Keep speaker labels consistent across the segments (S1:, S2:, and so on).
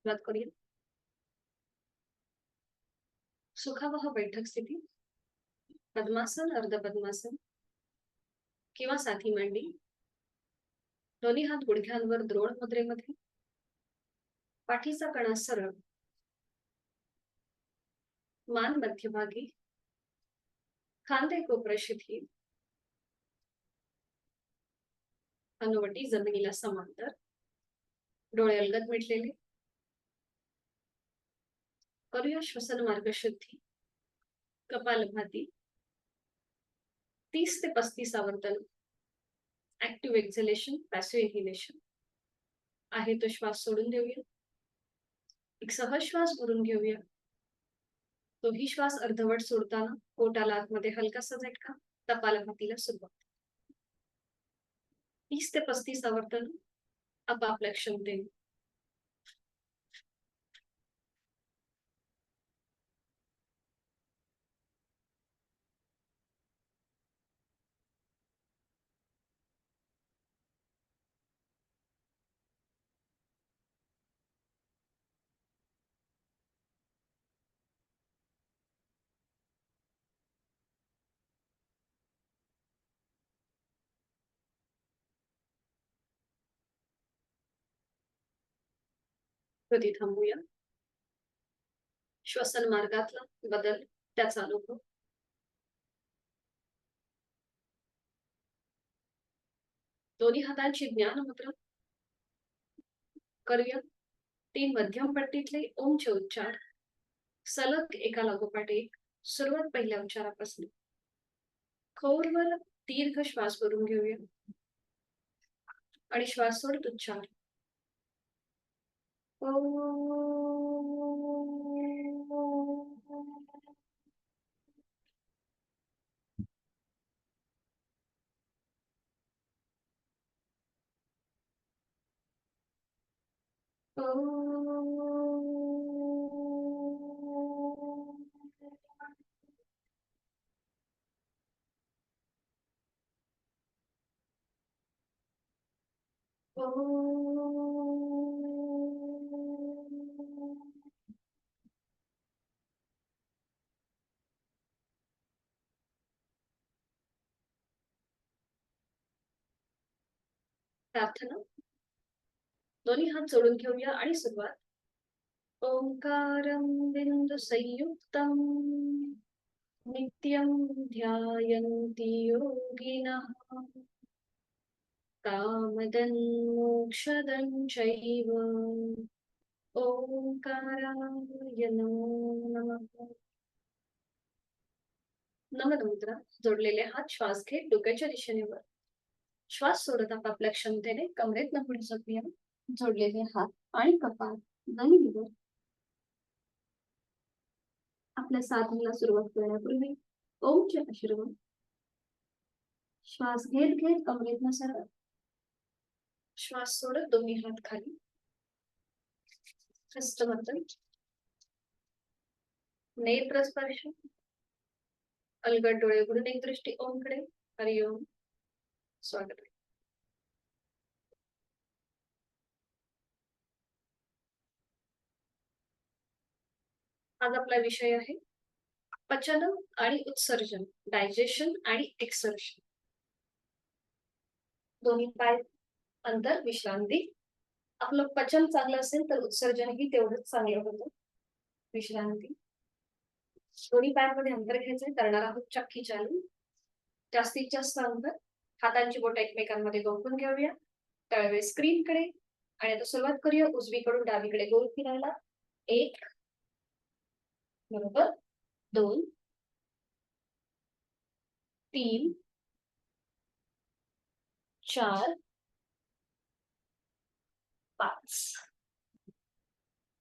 S1: सुरुवात करूया. सुखावह बैठक स्थिती, पद्मासन, अर्ध पद्मासन किंवा साधी मांडी. दोन्ही हात गुडघ्यांवर द्रोण मुद्रेमध्ये. पाठीचा कणा सरळ, मान मध्यभागी, खांदे कोपरे शिथिल, हनुवटी जमिनीला समांतर, डोळे अलगद मिटलेले. करूया श्वसन मार्ग शुद्धी. कपालभाती 30 ते 35 आवर्तन. Active exhalation, passive inhalation. आहे तो श्वास सोडून देऊया. एक सहज श्वास भरून घेऊया. तोही श्वास अर्धवट सोडताना पोटाला आतमध्ये हलकासा झटका. कपालभातीला सुरुवात. 30 ते 35 आवर्तन आपापल्या क्षमतेने. कधी थांबूया. श्वसन मार्गातला बदल, त्याचा अनुभव. दोन्ही हातांची ज्ञान मुद्रा. करूया 3 मध्यम पट्टीतले ओमचे उच्चार, सलग एका लागोपाठ एक. सुरुवात पहिल्या उच्चारापासून. खोलवर दीर्घ श्वास भरून घेऊया आणि श्वास सोडत उच्चार. प्रार्थना. दोन्ही हात जोडून घेऊया आणि सुरुवात. ओंकारं बिंदु संयुक्तं नित्यं ध्यायन्ति योगिनः कामदं मोक्षदं चैव. ओंकाराय नमो नमः. नमन मुद्रा. जोडलेले हात श्वास घेत डोक्याच्या दिशेने वर. श्वास सोडत आपापल्या क्षमतेने कमरेत पुढे झोपूया. जोडलेले हात आणि कपाळ जमिनीवर. आपल्या साधनेला सुरुवात करण्यापूर्वी ओमचे आशीर्वाद. श्वास घेत घेत कमरेतनं सरळ. श्वास सोडत दोन्ही हात खाली. हस्तमैथुन. नेत्र स्पर्श. अलगद डोळे उघडून एक दृष्टी ओमकडे. हरिओम. स्वागत. आज आपला विषय आहे पचन आणि उत्सर्जन, डायजेशन आणि एक्सर्शन. दोन्ही पाय अंतर, विश्रांती. आपलं पचन चांगलं असेल तर उत्सर्जनही तेवढंच चांगलं होतं. विश्रांती. दोन्ही पायांमध्ये अंतर घ्यायचंय. करणार आहोत चक्की चालू. जास्तीत जास्त अंतर. हातांची बोट एकमेकांमध्ये गोंफून घेऊया. तळवे स्क्रीनकडे. आणि आता सुरुवात करूया उजवीकडून डावीकडे गोल फिरायला. 1 बरोबर, 2 3 4 5.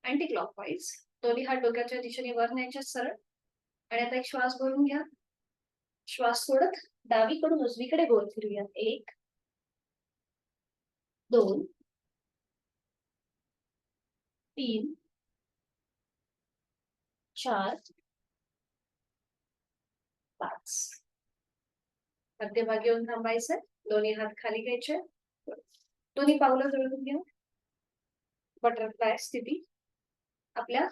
S1: Anti clockwise. दोन्ही हात डोक्याच्या दिशेने वर न्यायचे सरळ. आणि आता एक श्वास भरून घ्या. श्वास सोडत डावीकडून उजवीकडे गोल फिरूया. 1 2 3 4 5. मध्यभागी येऊन थांबायचं. दोन्ही हात खाली घ्यायचे. दोन्ही पावलं जुळवून घ्या. बटरफ्लाय स्थिती. आपल्या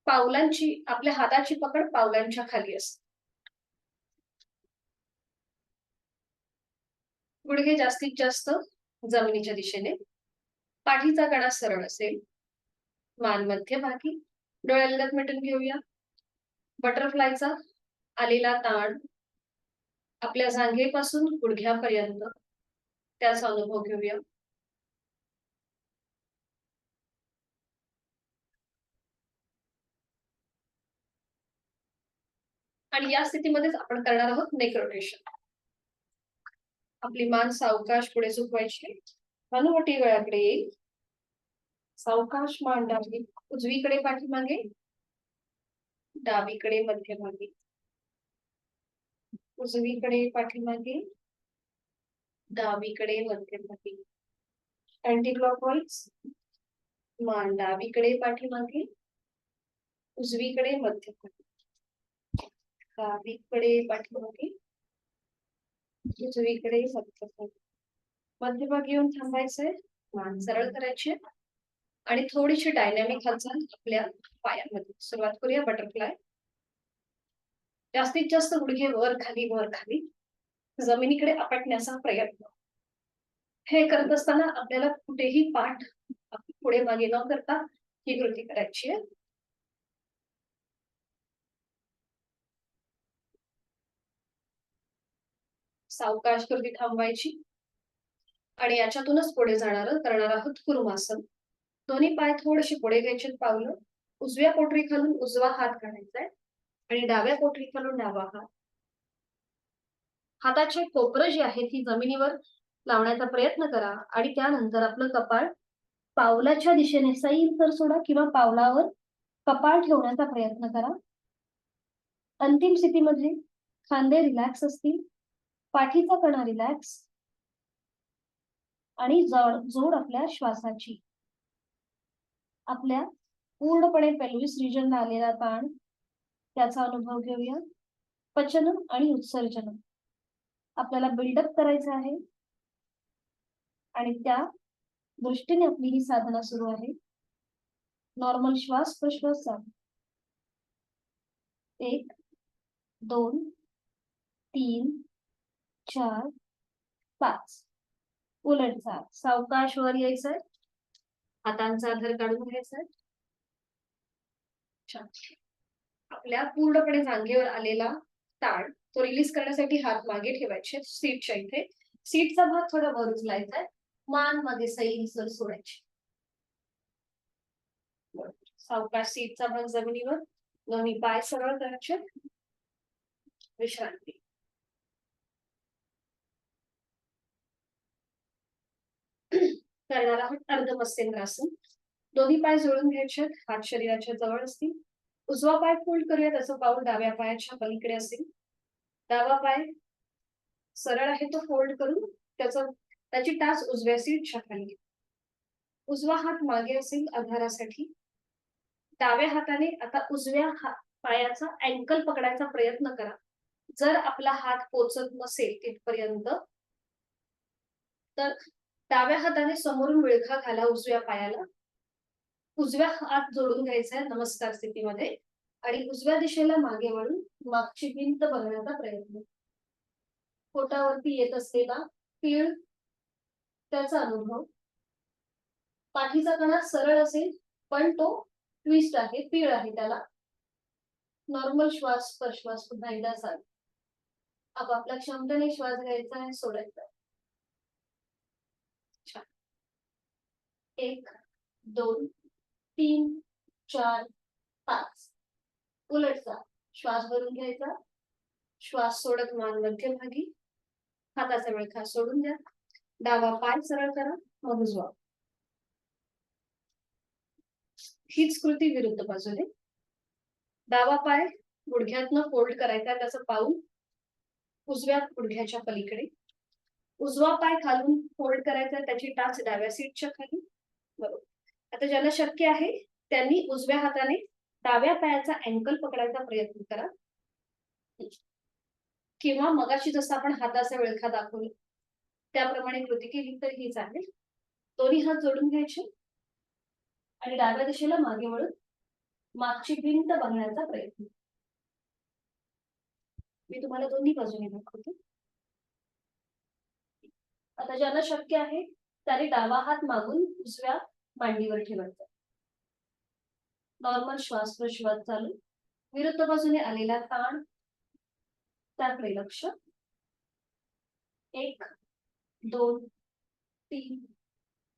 S1: पावलांची, आपल्या हाताची पकड पावलांच्या खाली असते. गुडघे जास्तीत जास्त जमिनीच्या दिशेने, पाठीचा कणा सरळ असेल, मान मध्यभागी, डोळे अलगद मिटून घेऊया. बटरफ्लायचा आलेला ताण आपल्या जांघेपासून गुडघ्यापर्यंत, त्याचा अनुभव घेऊया. आणि या स्थितीमध्येच आपण करणार आहोत नेक रोटेशन. आपली मान सावकाश पुढे झुकवायची, हनुवटी गळ्याकडे येईल, सावकाश मान डावी, उजवीकडे पाठीमागे, डावीकडे मध्यभागी, उजवीकडे पाठीमागे, डावीकडे मध्यभागी, अँटी क्लॉकवाईज, मान डावीकडे पाठीमागे, उजवीकडे मध्यभागी, डावीकडे पाठीमागे, उजवीकडे मध्यभागी. मध्यभागी येऊन थांबायचंय, मान सरळ करायची आणि थोडीशी डायनॅमिक हालचाल आपल्या पायामध्ये. सुरुवात करूया बटरफ्लाय. जास्तीत जास्त गुडघे वर खाली जमिनीकडे आपटण्याचा प्रयत्न. हे करत असताना आपल्याला कुठेही पाठ पुढे मागे न करता ही कृती करायची आहे. सावकाश कृती थांबवायची आणि याच्यातूनच पुढे करणार आहोत कुरुमासन. दोन्ही पाय थोडेसे पुढे घ्यायचे, पावलं उजव्या पोटरी खालून उजवा हात काढायचा आहे आणि डाव्या पोटरी खालून डावा हात. हाताचे कोपरं जी आहे ती जमिनीवर लावण्याचा प्रयत्न करा आणि त्यानंतर आपलं कपाळ पावलाच्या दिशेने सैल तर सोडा किंवा पावलावर कपाळ ठेवण्याचा प्रयत्न करा. अंतिम स्थितीमध्ये खांदे रिलॅक्स असतील, पाठीचा कणा रिलॅक्स आणि जोड आपल्या श्वासाची. आपल्या पूर्णपणे पेल्विस रिजनला आलेला ताण, त्याचा अनुभव घेऊया. पचन आणि उत्सर्जन आपल्याला बिल्डअप करायचं आहे आणि त्या दृष्टीने आपली ही साधना सुरू आहे. नॉर्मल श्वास प्रश्वास चालू. 1 2 3 4 5. उलट चाल. सावकाश वर यायचंय, हातांचा आधार काढून घ्यायचाय. छान. आपल्या पूर्णपणे जांघेवर आलेला ताण तो रिलीज करण्यासाठी हात मागे ठेवायचे सीटच्या इथे. सीटचा भाग थोडा वर उचलायचा आहे, मान मध्ये सैल सर सोडायची. सावकाश सीटचा भाग जमिनीवर, दोन्ही पाय सरळ करायचे, विश्रांती. करणार आहोत अर्धमत्स्येंद्रासन. दोन्ही पाय जोडून घ्यायचे, हात शरीराच्या जवळ असतील. उजवा पाय फोल्ड करूया, त्याचं पाऊल डाव्या पायाच्या पलीकडे असेल. डावा पाय सरळ आहे तो फोल्ड करून त्याची टाच उजव्या सीटच्या खाली. उजवा हात मागे असेल आधारासाठी. डाव्या हाताने आता उजव्या पायाचा अँकल पकडायचा प्रयत्न करा. जर आपला हात पोचत नसेल तिथपर्यंत तर डाव्या हाताने समोरून विळखा घाला उजव्या पायाला. उजव्या हात जोडून घ्यायचा आहे नमस्कार स्थितीमध्ये आणि उजव्या दिशेला मागे वळून मागची भिंत बघण्याचा प्रयत्न. पोटावरती येत असलेला पीळ, त्याचा अनुभव. पाठीचा कणा सरळ असेल पण तो ट्विस्ट आहे, पीळ आहे त्याला. नॉर्मल श्वास प्रश्वास पुन्हा एकदा चाल. आपापल्या क्षमतेने श्वास घ्यायचा आहे, सोडायचा. 1 2 3 4 5. उलट चाल. श्वास भरून घ्यायचा, श्वास सोडत मान मध्यभागी, हाताचा विळखा सोडून द्या. डावा पाय सरळ करा, मग उजवा. हीच कृती विरुद्ध बाजूने. डावा पाय गुडघ्यातनं फोल्ड करायचा, त्याचं पाऊल उजव्या गुडघ्याच्या पलीकडे. उजवा पाय खालून फोल्ड करायचा, त्याची टाच डाव्या सीटच्या खाली. बरोबर. आता ज्यांना शक्य आहे त्यांनी उजव्या हाताने डाव्या पायाचा अँकल पकडायचा प्रयत्न करा किंवा मगाशी जसं आपण हाताचा विळखा दाखवला त्याप्रमाणे कृती केली तर ही चालेल. दोन्ही हात जोडून घ्यायचे आणि डाव्या दिशेला मागे वळून मागची भिंत बघण्याचा प्रयत्न. मी तुम्हाला दोन्ही बाजूने दाखवते. आता ज्यांना शक्य आहे त्याने डावा हात मागून उजव्या मांडीवर ठेवायचा. नॉर्मल श्वास प्रश्वास चालू. विरुद्ध बाजूने आलेला ताण त्याकडे लक्ष. 1 2 3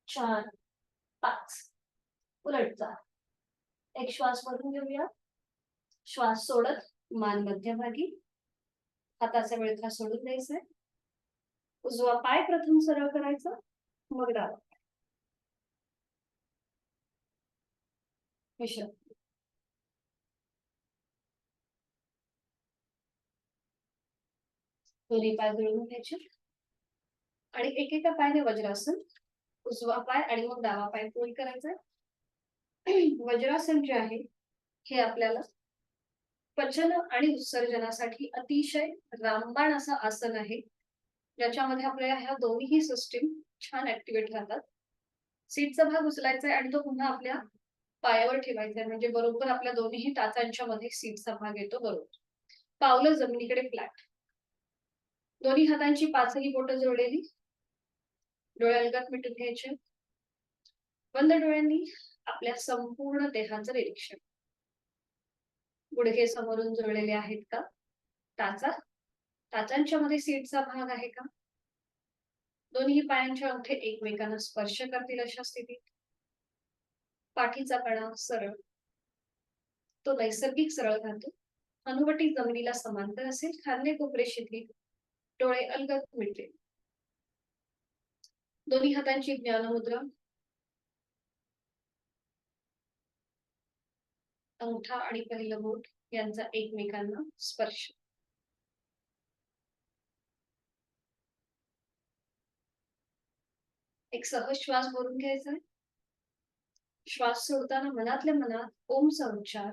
S1: 4 5. उलट जा. एक श्वास भरून घेऊया. श्वास सोडत मान मध्यभागी. हाताचा विळखा सोडून द्यायचा. उजवा पाय प्रथम सरळ करायचा, मग डावा. विश्रांती. दोन्ही पाय जुळवून घ्यायचे आणि एकेका पायाने वज्रासन. उजवा पाय आणि मग डावा पाय फोल्ड करायचा. वज्रासन जे आहे हे आपल्याला पचन आणि उत्सर्जनासाठी अतिशय रामबाण असं आसन आहे, ज्याच्यामध्ये आपल्याला ह्या दोन्ही सिस्टीम छान ऍक्टिव्हेट राहतात. सीटचा भाग उचलायचा आहे आणि तो पुन्हा आपल्या पायावर ठेवायचा आहे, म्हणजे बरोबर आपल्या दोन्ही टाचांच्या मध्ये सीटचा भाग येतो. बरोबर पावलं जमिनीकडे फ्लॅट. दोन्ही हातांची पाचही बोटं जोडलेली. डोळे अलगद मिटून घ्यायचे. बंद डोळ्यांनी आपल्या संपूर्ण देहाचं निरीक्षण. गुडघे समोरून जुळलेले आहेत का? टाचांच्या मध्ये सीटचा भाग आहे का? दोन्ही पायांचे अंगठे एकमेकांना स्पर्श करतील अशा स्थितीत. पाठीचा कणा सरळ, तो नैसर्गिक सरळ राहतो. हनुवटी जमिनीला समांतर असेल. खांदे कोपरे शिथिल. डोळे अलगद मिटले. दोन्ही हातांची ज्ञानमुद्रा. अंगठा आणि पहिलं बोट यांचा एकमेकांना स्पर्श. एक सहज श्वास भरून घ्यायचा. श्वास सोडताना मनातल्या मनात ओमचा उच्चार.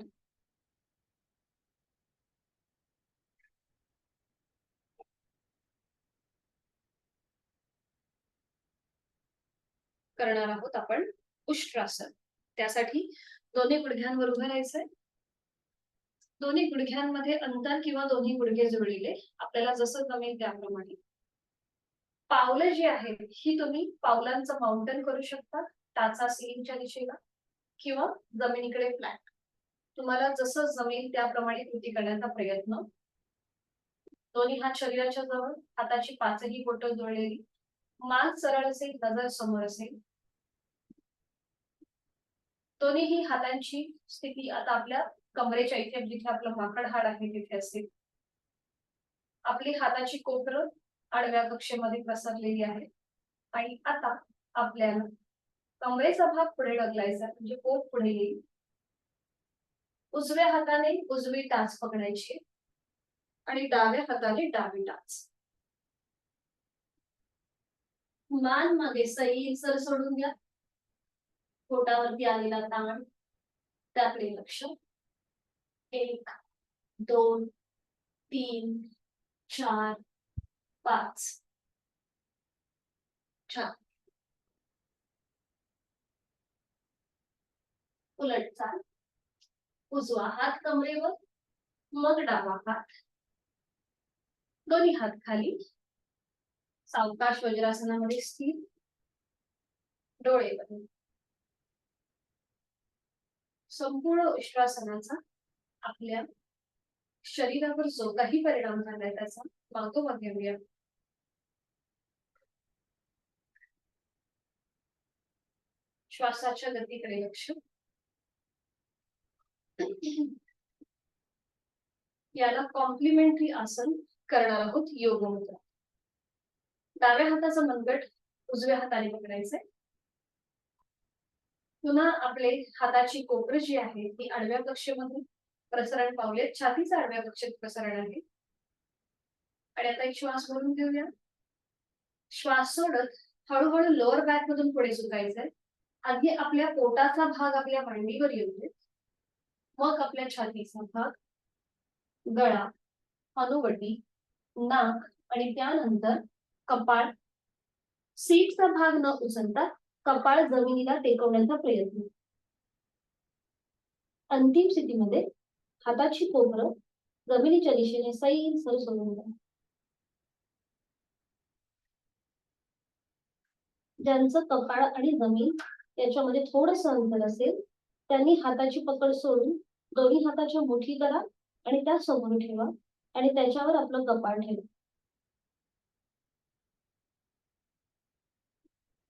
S1: करणार आहोत आपण उष्ट्रासन. त्यासाठी दोन्ही गुडघ्यांवर उभं राहायचंय. दोन्ही गुडघ्यांमध्ये अंतर किंवा दोन्ही गुडघे जोडलेले आपल्याला जसं जमेल त्याप्रमाणे. पावलं जी आहेत ही तुम्ही पावलांचं माउंटन करू शकता, टाचा सिलिंगच्या दिशेला किंवा जमिनीकडे फ्लॅट. तुम्हाला जसं जमेल त्याप्रमाणे कृती करण्याचा प्रयत्न. दोन्ही हात शरीराच्या जवळ. हाताची पाचही बोटं जोडलेली. मान सरळ असेल, नजर समोर असेल. दोन्हीही हातांची स्थिती आता आपल्या कमरेच्या इथे, जिथे आपलं माकड हाड आहे तिथे असेल. आपली हाताची कोपरं आडव्या कक्षेमध्ये पसरलेली आहे आणि आता आपल्याला कमरेचा भाग पुढे ढकलायचा, म्हणजे पोट पुढे येईल. उजव्या हाताने उजवी टाच पकडायची आणि डाव्या हाताने डावी टाच. मान मागे सैल सोडून द्या. पोटावरती आलेला ताण त्याकडे लक्ष. 1 2 3 4 5. छान. उलट चाल. उजवा हात कमरेवर, मग डावा हात. दोन्ही हात खाली. सावकाश वज्रासनामध्ये स्थिर. डोळे बंद. संपूर्ण उष्ट्रासनाचा आपल्या शरीरावर जो काही परिणाम झालाय त्याचा मागोवा घेऊया. श्वासाच्या गतीकडे लक्ष. याला कॉम्प्लिमेंटरी आसन करणार आहोत, योग मुद्रा. डाव्या हाताचा मनगट उजव्या हाताने पकडायचंय. पुन्हा आपले हाताची कोपरं जी आहे ती आडव्या कक्षेमध्ये प्रसरण पावले. छातीचा आडव्या कक्षेत प्रसरण आहे. आणि आता एक श्वास भरून घेऊया. श्वास सोडत हळूहळू लोअर बॅक मधून पुढे झुकायचंय. आधी आपल्या पोटाचा भाग आपल्या मांडीवर येऊ, मग आपल्या छातीचा भाग, गळा, हनुवटी, नाक आणि त्यानंतर कपाळ. सीटचा भाग न उचलता कपाळ जमिनीला टेकवण्याचा प्रयत्न. अंतिम स्थितीमध्ये हाताची कोपरं जमिनीच्या दिशेने सैल सोडून द्या. ज्यांचं कपाळ आणि जमीन याच्यामध्ये थोडंसं अंतर असेल त्यांनी हाताची पकड सोडून दोन्ही हाताच्या मुठी करा आणि त्या समोर ठेवा आणि त्याच्यावर आपलं कपाळ ठेवा.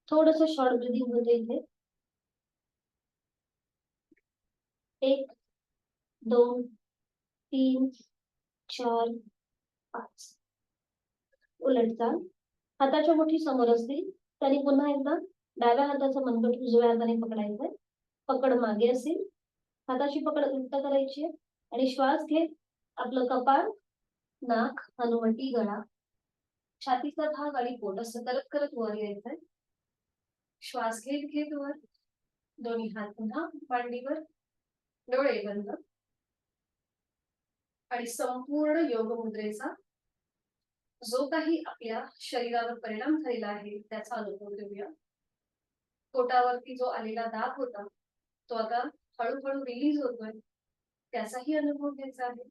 S1: थोडंसं शॉर्ट ब्रीदिंग होते इथे. 1 2 3 4 5. उलट चाल. हाताच्या मुठी समोर असतील तरी पुन्हा एकदा डाव्या हाताचा मनगट उजव्या हाताने पकडायचा. पकड मागे असेल, हाताची पकड उलट करायची आणि श्वास घेत आपलं कपाळ, नाक, हनुवटी, गळा, छातीचा भाग आणि पोट असं करत करत वर यायचंय. श्वास घेत घेत वर, दोन्ही हात पुन्हा मांडीवर, डोळे बंद आणि संपूर्ण योग मुद्रेचा जो काही आपल्या शरीरावर परिणाम झालेला आहे त्याचा अनुभव घेऊया. पोटावरती जो आलेला दाब होता तो आता हळूहळू रिलीज होतोय, त्याचाही अनुभव घ्यायचा आहे.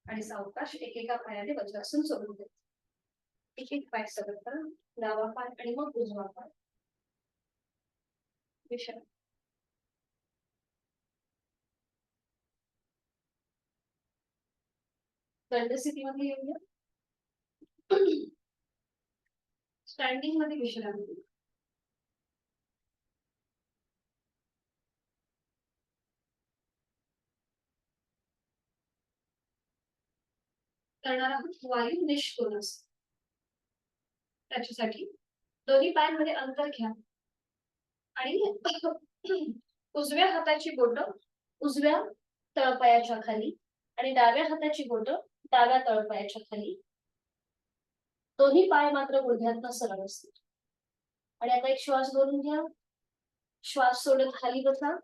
S1: आणि सावकाश एकेका पायाने वज्रासन सोडून द्यायचं. एक एक पाय सरळ करा, डावा पाय आणि मग उजवा पाय. विश्रांती. दंड स्थितीमध्ये येऊया. स्टँडिंग मध्ये विश्रांती. करणार आहोत वायू निष्कुलस. त्याच्यासाठी दोन्ही पायांमध्ये अंतर घ्या आणि उजव्या हाताची बोटं उजव्या तळपायाच्या खाली आणि डाव्या हाताची बोटं डाव्या तळपायाच्या खाली. दोन्ही पाय मात्र गुडघ्यातनं सरळ असतील. आणि आता एक श्वास भरून घ्या. श्वास सोडत खाली बसा.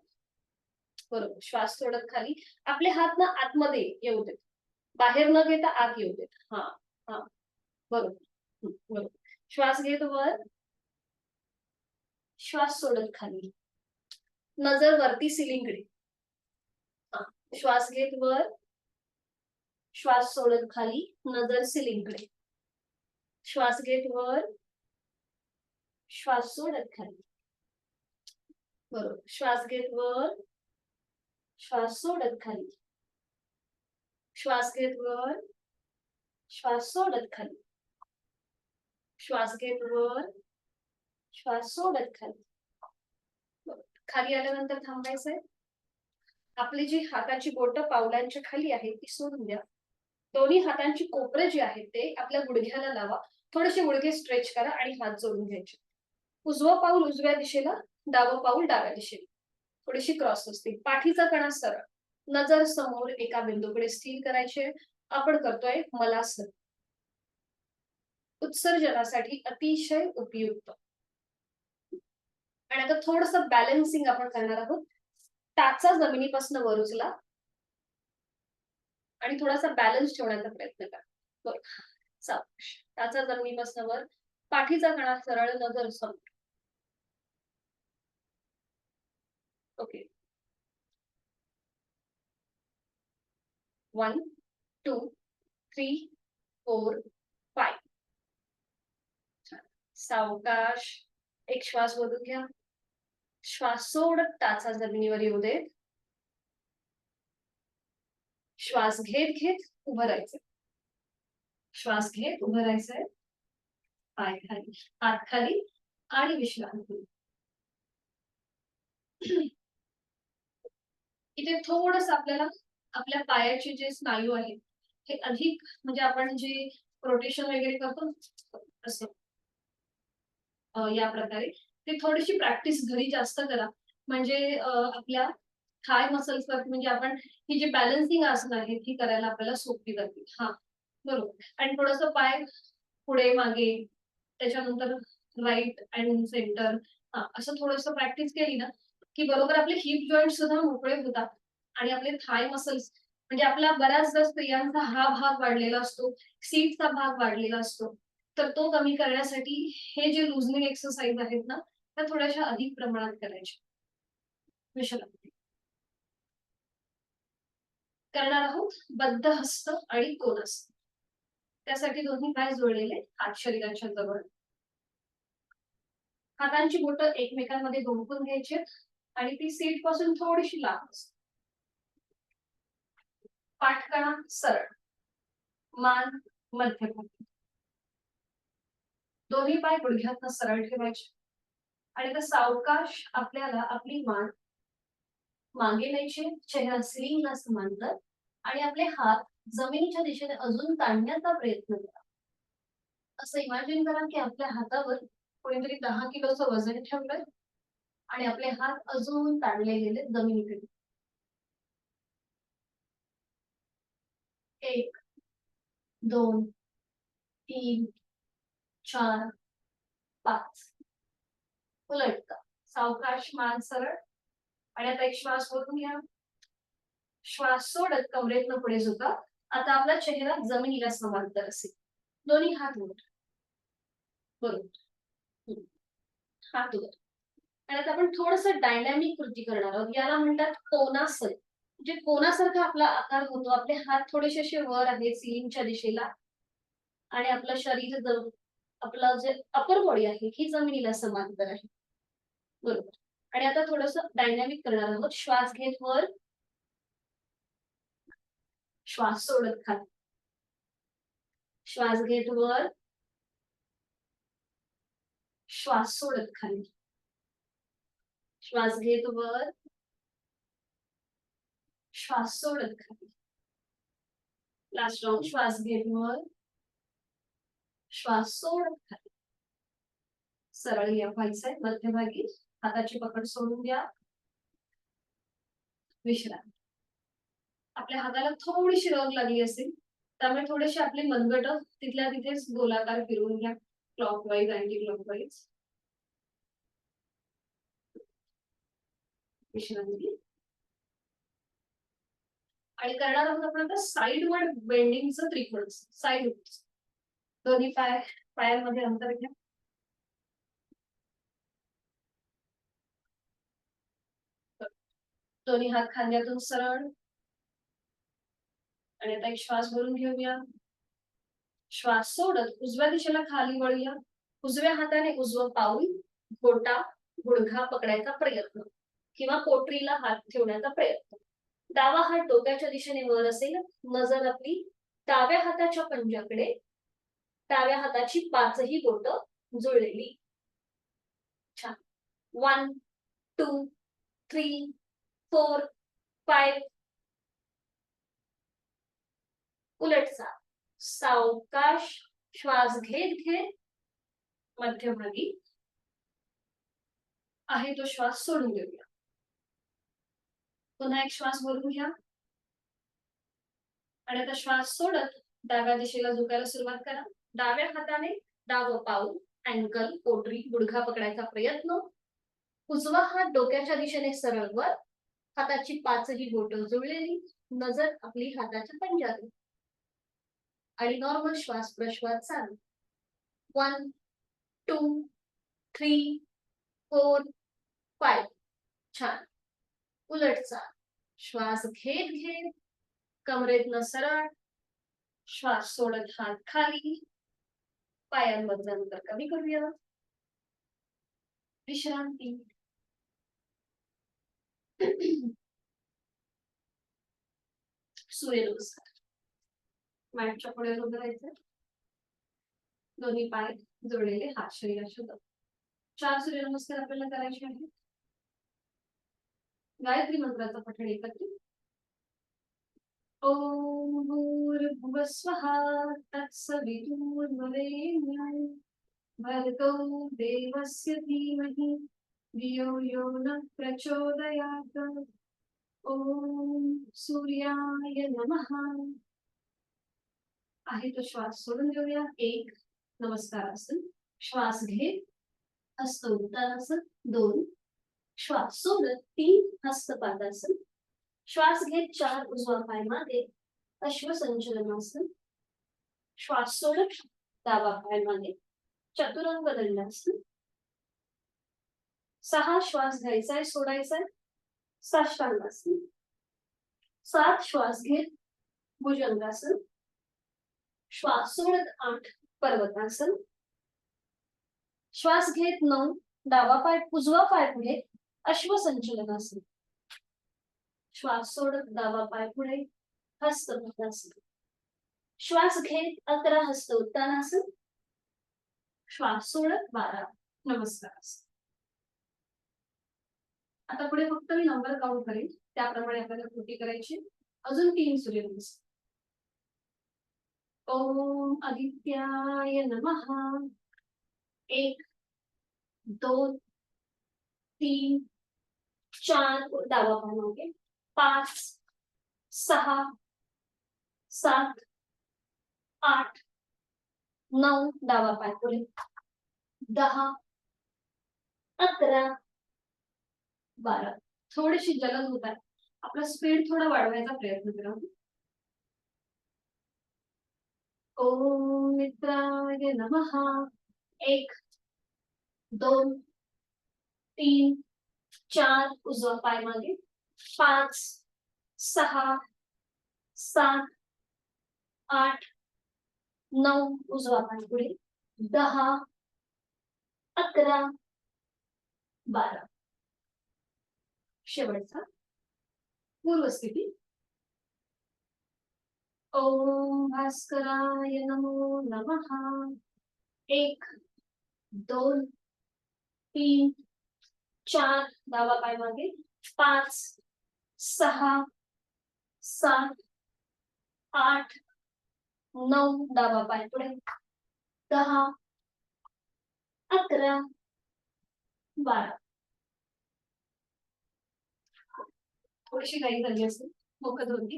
S1: बरोबर. श्वास सोडत खाली. आपले हात ना आतमध्ये येऊ देत, बाहेर न घेता आत येऊ देत. हा हा बरोबर बरोबर. श्वास घेत वर, श्वास सोडत खाली, नजर वरती सिलिंगकडे. श्वास घेत वर, श्वास सोडत खाली, नजर सिलिंगकडे. श्वास घेत वर, श्वास सोडत खाली. बरोबर. श्वास घेत वर, श्वास सोडत खाली. श्वास घेत वर, श्वास सोडत खाली. श्वास घेत वर, श्वास सोडत खाली. खाली आल्यानंतर थांबायचंय. आपली जी हाताची बोटं पावलांच्या खाली आहेत ती सोडून द्या. दोन्ही हातांची कोपरे जी आहेत ते आपल्या गुडघ्याला लावा. थोडेसे गुडघे स्ट्रेच करा आणि हात जोडून घ्यायचे. उजवं पाऊल उजव्या दिशेला, डावं पाऊल डाव्या दिशेला. थोडीशी क्रॉस असते. पाठीचा कणा सरळ, नजर समोर एका बिंदूकडे स्थिर करायचे. आपण करतोय मलासन. उत्सर्जनासाठी अतिशय उपयुक्त. आणि आता थोडस बॅलन्सिंग आपण करणार आहोत. टाचा जमिनीपासून वर उचला आणि थोडासा बॅलन्स ठेवण्याचा प्रयत्न करा. बरोबर. सावकाश. टाचा जमिनीपासून वर, पाठीचा कणा सरळ, नजर समोर. ओके. 1 2 3 4 5. सावकाश. एक श्वास भरून घ्या. श्वास सोडत टाचा जमिनीवर येऊ देत. श्वास घेत घेत उभं राहायचं. श्वास घेत उभं राहायचंय. पाय खाली, हात खाली आणि विश्रांती. इथे थोडस आपल्याला आपल्या पायाचे जे स्नायू आहेत हे अधिक म्हणजे आपण जे रोटेशन वगैरे करतो असं या प्रकारे ते थोडीशी प्रॅक्टिस घरी जास्त करा. म्हणजे आपल्या थाय मसल्स वरती म्हणजे आपण ही जी बॅलन्सिंग आसन आहेत ही करायला आपल्याला सोपी जातील. हा बरोबर. आणि थोडस पाय पुढे मागे, त्याच्यानंतर राईट अँड सेंटर, हा असं थोडस प्रॅक्टिस केली ना की बरोबर आपले हिप जॉईंट सुद्धा मोकळे होतात आणि आपले थाय मसल्स म्हणजे आपला बऱ्याचदा स्त्रियांचा हा भाग वाढलेला असतो, सीटचा भाग वाढलेला असतो. तर तो कमी करण्यासाठी हे जे लुझनिंग एक्सरसाइज आहेत ना त्या थोड्याशा अधिक प्रमाणात करायच्या. विश्रांती करणार आहोत बद्ध हस्त आणि कोनहस्त. त्यासाठी दोन्ही पाय जोडलेले, हात शरीराच्या जवळ, हातांची बोटं एकमेकांमध्ये गुंफून घ्यायची आणि ती सीट पासून थोडीशी लांब असते. पाठकणा सरळ, मान मध्यभागी, दोन्ही पाय गुडघ्यातनं सरळ ठेवायचे आणि त्या सावकाश आपल्याला आपली मान मागे न्यायची, चेहरा स्लिंगला समांतर आणि आपले हात जमिनीच्या दिशेने अजून ताणण्याचा प्रयत्न करा. असं इमॅजिन करा की आपल्या हातावर कोणीतरी 10 किलोचं वजन ठेवलंय आणि आपले हात अजून ताणले गेले जमिनीकडे. 1 2 3 4 5. उलटता सावकाश मान सरळ आणि आता एक श्वास वरून घ्या. श्वास सोडत कमरेतनं पुढे झुका. आता आपला चेहरा जमिनीला समांतर असेल. दोन्ही हात वर, बरोबर, हात वर. आणि आता आपण थोडस डायनॅमिक कृती करणार आहोत. याला म्हणतात कोनासन. म्हणजे कोनासारखा आपला आकार होतो. आपले हात थोडेसे असे वर आहेत सिलिंगच्या दिशेला आणि आपलं शरीर आपलं जे अपर बॉडी आहे ही जमिनीला समांतर आहे. बरोबर. आणि आता थोडस डायनॅमिक करणार आहोत. श्वास घेत वर, श्वास सोडत खाली, श्वास घेत वर, श्वास सोडत खाली, श्वास घेत वर, श्वास सोडत खाली. Last round. श्वास घेत वर, श्वास सोडत खाली. सरळ या व्हायचंय मध्यभागी. हाताची पकड सोडून द्या. विश्रांती. आपल्या हाताला थोडीशी रग लागली असेल त्यामुळे थोडेसे आपले मनगट तिथल्या तिथेच गोलाकार फिरवून घ्या, क्लॉकवाईज अँटी क्लॉकवाईज. विश्रांती. आणि करणार आहोत आपण आता साईडवर्ड बेंडिंगचं त्रिकोण. साईड दोन्ही पायांमध्ये अंतर घ्या. दोन्ही हात खांद्यातून सरळ आणि आता एक श्वास भरून घेऊया. श्वास सोडत उजव्या दिशेला खाली वळूया. उजव्या हाताने उजवं पाऊल, बोटा, गुडघा पकडायचा प्रयत्न किंवा पोटरीला हात ठेवण्याचा प्रयत्न. डावा हात डोक्याच्या दिशेने वर असेल. नजर आपली डाव्या हाताच्या पंजाकडे, डाव्या हाताची 5ही बोटं जुळलेली. छान. 1 2 3 4 5. उलटचा सावकाश श्वास घेत घेत मध्यभागी आहे तो श्वास सोडून देऊया. पुन्हा एक श्वास भरून घ्या आणि आता श्वास सोडत डाव्या दिशेला झुकायला सुरुवात करा. डाव्या हाताने डावं पाऊल, अँकल, पोटरी, गुडघा पकडायचा प्रयत्न. उजवा हात डोक्याच्या दिशेने सरळ वर, हाताची 5ही बोटं जुळलेली, नजर आपली हाताच्या पंजावर आणि नॉर्मल श्वास प्रश्वास चालू. 1 2 3 4 5. छान. उलटचा श्वास घेत घेत कमरेतनं सरळ, श्वास सोडत हात खाली, पायांमधलं अंतर कमी करूया. विश्रांती. सूर्यनमस्कार. मॅटच्या पुढे उभं राहायचं. दोन्ही पाय जोडलेले, हात शरीराच्या जवळ. 4 सूर्यनमस्कार आपल्याला करायचे आहेत. गायत्री मंत्राचा पठण एकत्रित. ओम भूर्भुवः स्वः तत्सवितुर्वरेण्यं भर्गो देवस्य धीमहि धियो यो नः प्रचोदयात्. ओम सूर्याय नमः. आहे तो श्वास सोडून घेऊया. 1 नमस्कारासन. श्वास घेत हस्त उत्तानासन. 2 श्वास सोडत 3 हस्तपादासन. श्वास घेत 4 उजवा पाय मागे, अश्वसंचलनासन. श्वास सोडत डावा पाय मागे, चतुरंग दंडासन. 6 श्वास घ्यायचा आहे, सोडायचा आहे, साष्टांगासन. 7 श्वास घेत भुजंगासन. श्वास सोडत 8 पर्वतासन. श्वास घेत 9 डावा पाय उजवा पाय पुढे अश्वसंचलनासन. श्वास सोडत डावा पाय पुढे हस्तपद्मासन. श्वास घेत 11 हस्त उत्तानासन. श्वास सोडत 12 नमस्कारासन. आता पुढे फक्त मी नंबर काउंट करेन, त्याप्रमाणे आपल्याला कृती करायची. अजून 3 सूर्यनमस्कार. ओम आदित्याय नमः. 1 2 3 4 डावा पाय मागे. 5 6 7 8 9 डावा पाय पुढे. 10 11 12. थोडीशी जलद होत आहे, आपला स्पीड थोडा वाढवायचा प्रयत्न करा. ओम मित्राय नमः. 1 2 3 4 उजवा पाय मागे. 5 6 7 8 9 उजवा पाय पुढे. 10 11 12. शेवटचा पूर्वस्थिती. ओम भास्कराय नमो नमः. 1 2 3 4 डावा पाय मागे. 5 6 7 8 9 डावा पाय पुढे. 10 11 12. थोडीशी घाई झाली असेल. मुखधोती.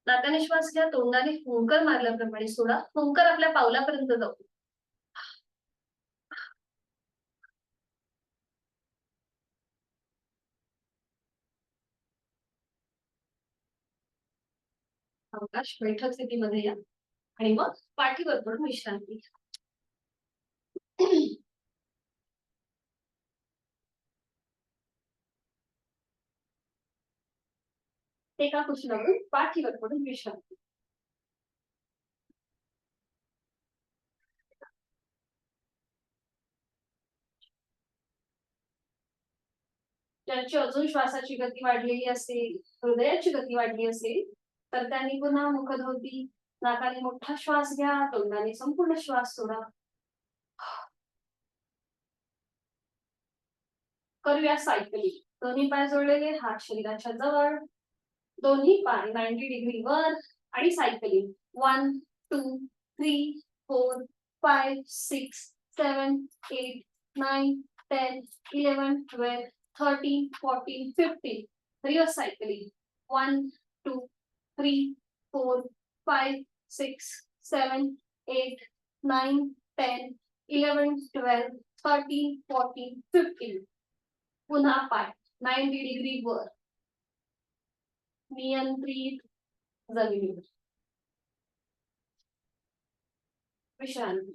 S1: नाकाने श्वास घ्या, तोंडाने हुंकार मारल्याप्रमाणे सोडा. हुंकार आपल्या पावलापर्यंत जाऊ. अवकाश बैठक स्थितीमध्ये या आणि मग पाठीवर पडून विश्रांती. एका कुशलावरून पाठीवर पडून विश्रांती. ज्यांची अजून श्वासाची गती वाढलेली असेल, हृदयाची गती वाढली असेल, तर त्यांनी पुन्हा मुखधोती. नाकाने मोठा श्वास घ्या, तोंडाने संपूर्ण श्वास सोडा. करूया सायकलिंग. दोन्ही पाय जोडलेले, हात शरीराच्या जवळ. दोन्ही पाय 90 डिग्री वर आणि सायकलिंग. 1 2 3 4 5 6 7 8 9 10 11 12 13 14 15. Reverse cycling. 1 2 3 4 5 6 7 8 9 10 11 12 13 14 15. पुन्हा पाय 90 डिग्री वर, नियंत्रित जमिनीवर. विश्रांती.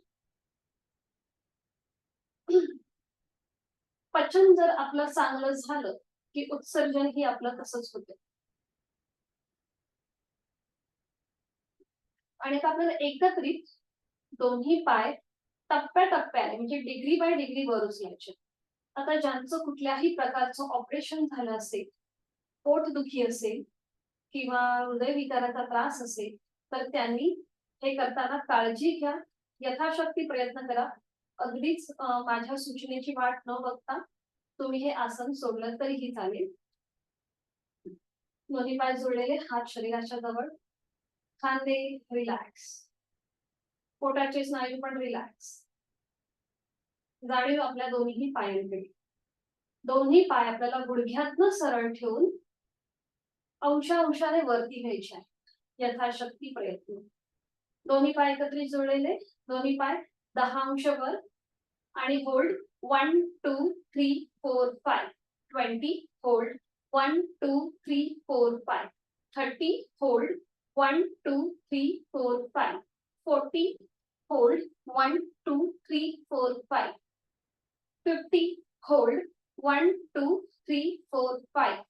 S1: पचन जर आपलं चांगलं झालं की उत्सर्जन ही आपलं तसंच होतं. आणि आता आपल्याला एकत्रित दोन्ही पाय टप्प्याटप्प्याने म्हणजे डिग्री बाय डिग्री वर उचलायचे. आता ज्यांचं कुठल्याही प्रकारचं ऑपरेशन झालं असेल, पोटदुखी असेल किंवा हृदयविकाराचा त्रास असेल, तर त्यांनी हे करताना काळजी घ्या. यथाशक्ती प्रयत्न करा. अगदीच माझ्या सूचनेची वाट न बघता तुम्ही हे आसन सोडलं तरीही चालेल. दोन्ही पाय जोडलेले, हात शरीराच्या जवळ. खांदे रिलॅक्स. पोटाचे स्नायू पण रिलॅक्स. जाणीव आपल्या दोन्ही पायांकडे. दोन्ही पाय आपल्याला गुडघ्यातनं सरळ ठेवून अंशाने वरती घ्यायचे आहे. यथाशक्ती प्रयत्न. दोन्ही पाय एकत्रित जोडलेले, दोन्ही पाय 10 अंश वर आणि hold. 1 2 3 4 5. 20 hold. 1 2 3 4 5. 30 hold. 1 2 3 4 5. 40 hold. 1 2 3 4 5. 50 hold. 1 2 3 4 5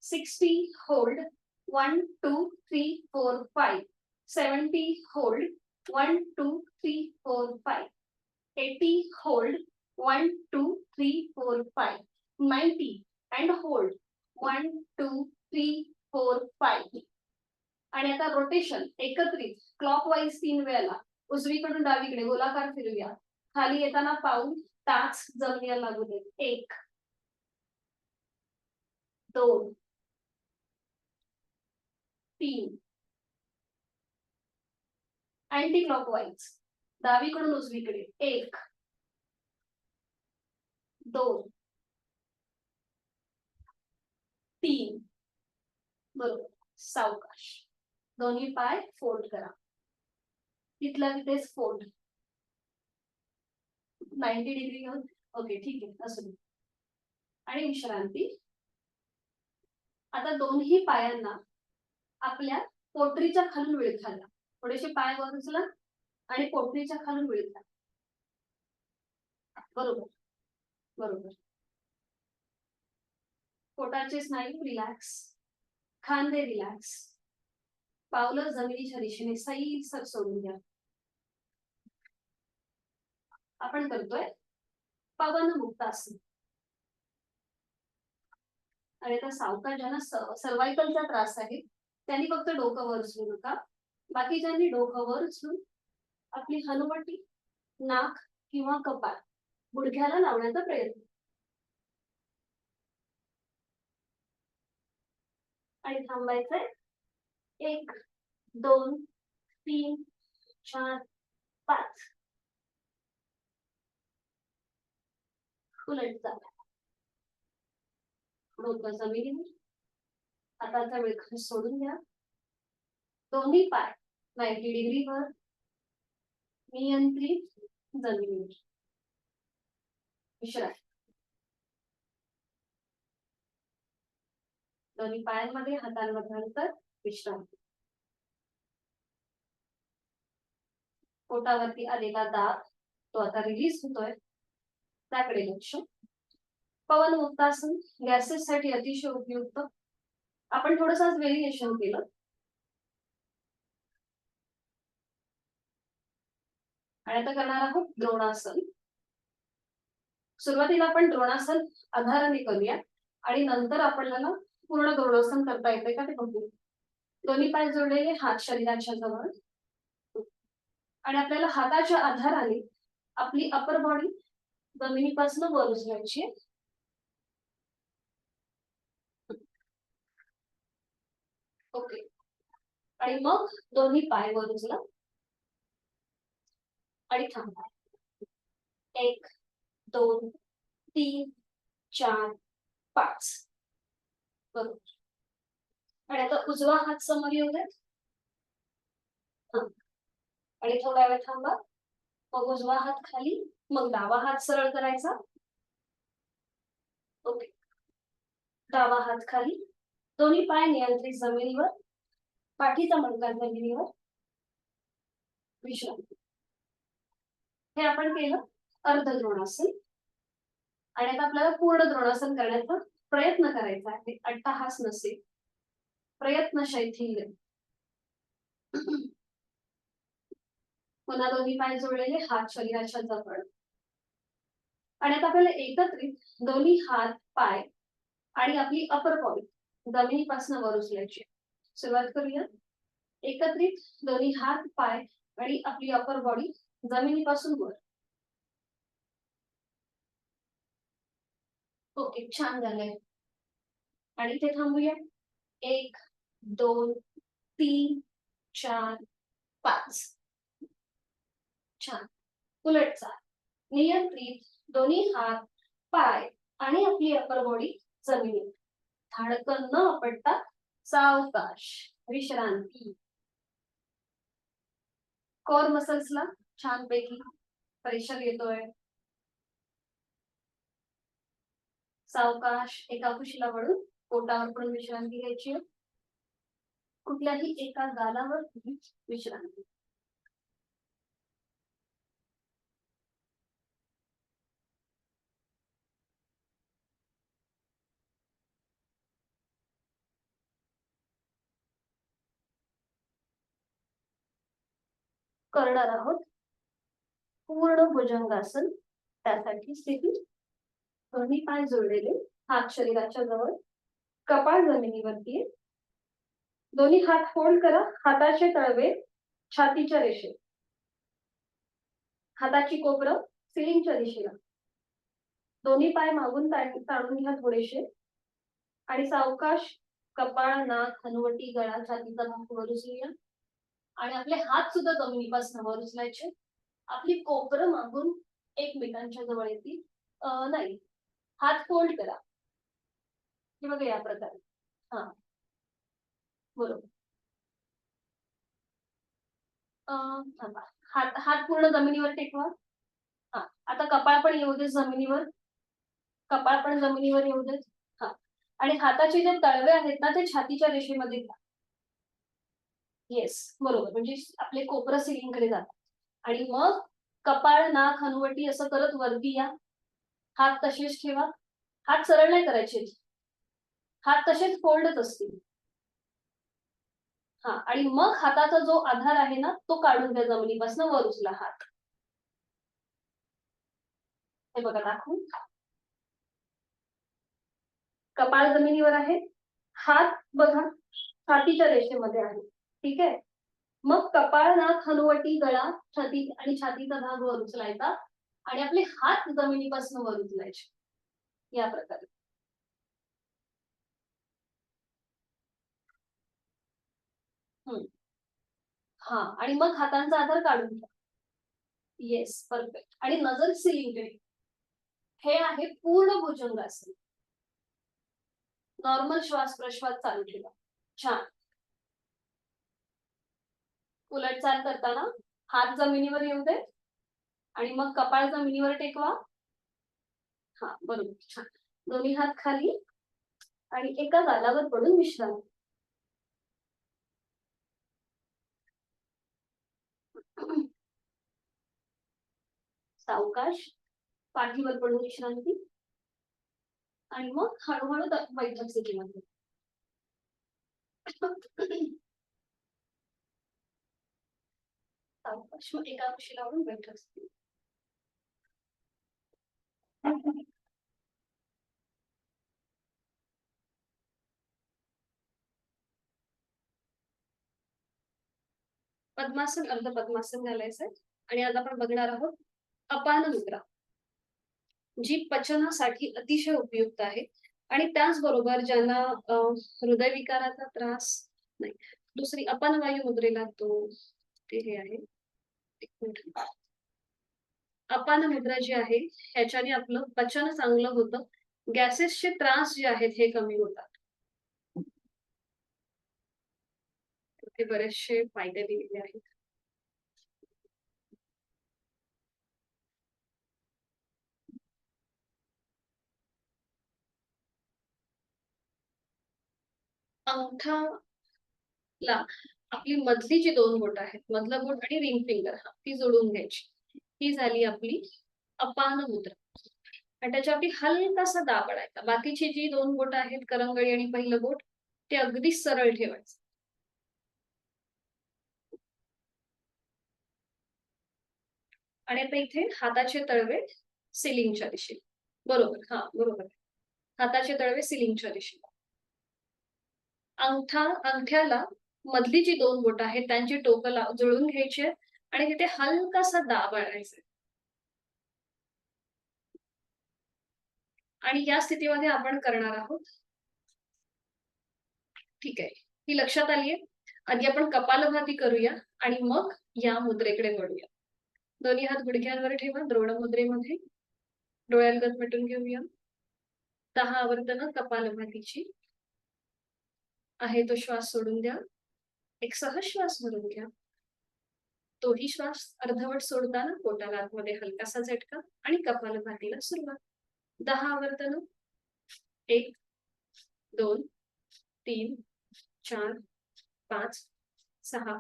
S1: 60 hold 1 2 3 4 5 70 hold 1 2 3 4 5 80 hold 1 2 3 4 5 90 and hold 1 2 3 4 5 आणि आता रोटेशन एकत्रित क्लॉकवाईज 3 वेळेला उजवीकडून डावीकडे गोलाकार फिरूया. खाली येताना पाऊल टाच जमिनीला लागू दे. 1 2 3 अँटी क्लॉकवाईज डावीकडून उजवीकडे 1 2 3 बरोबर. सावकाश दोन्ही पाय फोल्ड करा. तिथला तिथेच फोल्ड 90 डिग्री घेऊन. ओके ठीक आहे असू दे. आणि विश्रांती. आता दोन्ही पायांना आपल्या पोटरीच्या खालून विळखाला. थोडेसे पाय वर उचला आणि पोटरीच्या खालून विळखा. बरोबर बरोबर. पोटाचे स्नायू रिलॅक्स, खांदे रिलॅक्स, पावलं जमिनीच्या दिशेने सैल सोडून द्या. आपण करतोय पवन मुक्तासन. आणि आता सावकाश ज्यांना सर्वायकलचा त्रास आहे त्यांनी फक्त डोकं वर उचलू नका. बाकी ज्यांनी डोकं वर उचलून आपली हनुवटी, नाक किंवा कपाळ गुडघ्याला लावण्याचा प्रयत्न. आणि थांबायचंय. 1 2 3 4 5 उलट झाला. डोकं जमिनीवर. हाताचा विळखा सोडून द्या. दोन्ही पाय 90 डिग्रीवर नियंत्रित जमिनीवर. विश्रांती. दोन्ही पायांमध्ये हातांमध्ये अंतर. विश्रांती. पोटावरती आलेला दाब तो आता रिलीज होतोय त्याकडे लक्ष. पवन मुक्तासन गॅसेस साठी अतिशय उपयुक्त. आपण थोडस व्हेरिएशन केलं. आणि आता करणार आहोत द्रोणासन. सुरुवातीला आपण द्रोणासन आधाराने करूया आणि नंतर आपल्याला पूर्ण द्रोणासन करता येते का ते बघू. दोन्ही पाय जोडलेले, हात शरीराच्या जवळ. आणि आपल्याला हाताच्या आधाराने आपली अपर बॉडी जमिनीपासून वर उचलायची. ओके. आणि मग दोन्ही पाय वर उचला आणि थांबा. 1 2 3 4 5 बरोबर. आणि आता उजवा हात समोर येऊ द्या. आणि थोडा वेळ थांबा. मग उजवा हात खाली, मग डावा हात सरळ करायचा. ओके. डावा हात खाली, दोन्ही पाय नियंत्रित जमिनीवर, पाठीचा मणका जमिनीवर. विश्रांती. हे आपण केलं अर्ध द्रोणासन. आणि आता आपल्याला पूर्ण द्रोणासन करण्याचा प्रयत्न करायचा आहे. अट्टहास नसेल, प्रयत्न शैथिल्य. पुन्हा दोन्ही पाय जोडलेले, हात शरीराच्या जवळ. आणि आता आपल्याला एकत्रित दोन्ही हात, पाय आणि आपली अपर बॉडी जमिनीपासून वर उचलायची. सुरुवात करूया. एकत्रित दोन्ही हात, पाय आणि आपली अपर बॉडी जमिनीपासून वर. ओके छान झालंय. आणि इथे थांबूया. 1 2 3 4 5. छान. उलट चाल. नियंत्रित दोन्ही हात, पाय आणि आपली अपर बॉडी जमिनीवर. धडकन न आपटता सावकाश. विश्रांती. कोर मसल्सला छानपैकी प्रेशर येतोय. सावकाश एका कुशीला वळून पोटावर पडून विश्रांती घ्यायची. कुठल्याही एका गालावर विश्रांती. करणार आहोत पूर्ण भुजंगासन. त्यासाठी स्थिती दोन्ही पाय जोडलेले, हात शरीराच्या जवळ, कपाळ जमिनीवरती आहे. दोन्ही हात फोल्ड करा. हाताचे तळवे छातीच्या रेषेत, हाताची कोपरं सिलिंगच्या दिशेला. दोन्ही पाय मागून ताणून घ्या थोडेसे आणि सावकाश कपाळ, नाक, हनुवटी, गळा, छातीचा भाग वर उचलूया आणि आपले हात सुद्धा जमिनीपासून वर उचलायचे. आपली कोपरं मागून एकमेकांच्या जवळ येतील. नाही, हात फोल्ड करा हे बघा या प्रकारे. हा बरोबर. हात हात पूर्ण जमिनीवर टेकवा. हा, आता कपाळ पण येऊ दे जमिनीवर, कपाळ पण जमिनीवर येऊ देत. हा, आणि हाताचे जे तळवे आहेत ना ते छातीच्या रेषेमध्ये घ्या. येस, बरोबर. म्हणजे आपले कोपरं सिलिंगकडे जातात. आणि मग कपाळ, नाक, हनुवटी असं करत वरती या. हात तसेच ठेवा. हात सरळ नाही करायचे, हात तसेच फोल्डच असतील. हा, आणि मग हाताचा जो आधार आहे ना तो काढून द्या जमिनीपासून वर उचला हात. हे बघा दाखवू. कपाळ जमिनीवर आहे, हात बघा छातीच्या रेषेमध्ये आहे. ठीक आहे. मग कपाळ, नाक, हनुवटी, गळा, छाती आणि छातीचा भाग वर उचलायचा आणि आपले हात जमिनीपासून वर उचलायचे या प्रकारे. हा, आणि मग हातांचा आधार काढून घ्या. Yes, perfect. आणि नजर सिलिंगकडे. हे आहे पूर्ण भुजंगासन. नॉर्मल श्वास प्रश्वास चालू ठेवा. छान. उलट चाल करताना हात जमिनीवर येऊ दे आणि मग कपाळ जमिनीवर टेकवा. हा, बरोबर. छान. दोन्ही हात खाली आणि एका गालावर पडून विश्रांती. सावकाश पाठीवर पडून विश्रांती आणि मग हळूहळू बैठक स्थितीमध्ये. सावकाश मग एका कुशी लावून बैठक स्थिती. पद्मासन, अर्ध पद्मासन घालायचंय. आणि आता आपण बघणार आहोत अपान मुद्रा, जी पचनासाठी अतिशय उपयुक्त आहे. आणि त्याचबरोबर ज्यांना हृदयविकाराचा त्रास नाही, दुसरी अपान वायू मुद्रेला तो ते हे आहे. एक मिनिट. अपान मुद्रा जी आहे ह्याच्याने आपलं पचन चांगलं होतं, गॅसेसचे त्रास जे आहेत हे कमी होतात. ते बरेचसे फायदे दिलेले आहेत. अंगठाला आपली मधली जी दोन बोट आहेत, मधलं बोट आणि रिंग फिंगर, ती जोडून घ्यायची. ही झाली आपली अपान मुद्रा. आणि त्याच्यावरती हलकासा दाब पडायचा. बाकीची जी दोन बोट आहेत, करंगळी आणि पहिलं बोट, ते अगदी सरळ ठेवायचं. आणि आता इथे हाताचे तळवे सिलिंगच्या दिशेला. बरोबर. हा, बरोबर. हाताचे तळवे सिलिंगच्या दिशेला. अंगठ्याला मधली जी दोन बोट आहेत त्यांची टोकं जुळून घ्यायची आणि तिथे हलकासा दाब आणायचा. आणि या स्थितीमध्ये आपण करणार आहोत. ठीक आहे, ही लक्षात आलीये. आधी आपण कपालभाती करूया आणि मग या मुद्रेकडे वळूया. दोन्ही हात गुडघ्यांवर ठेवा द्रोण मुद्रेमध्ये. डोळ्यालगत मिटून घेऊया. 10 आवर्तन कपालभातीची. आहे तो श्वास सोडून द्या. एक सहज श्वास भरून घ्या. तोही श्वास अर्धवट सोडताना पोटाला आतमध्ये हलकासा झटका आणि कपालभातीला सुरुवात. 10 आवर्तन. 1 2 3 4 5 6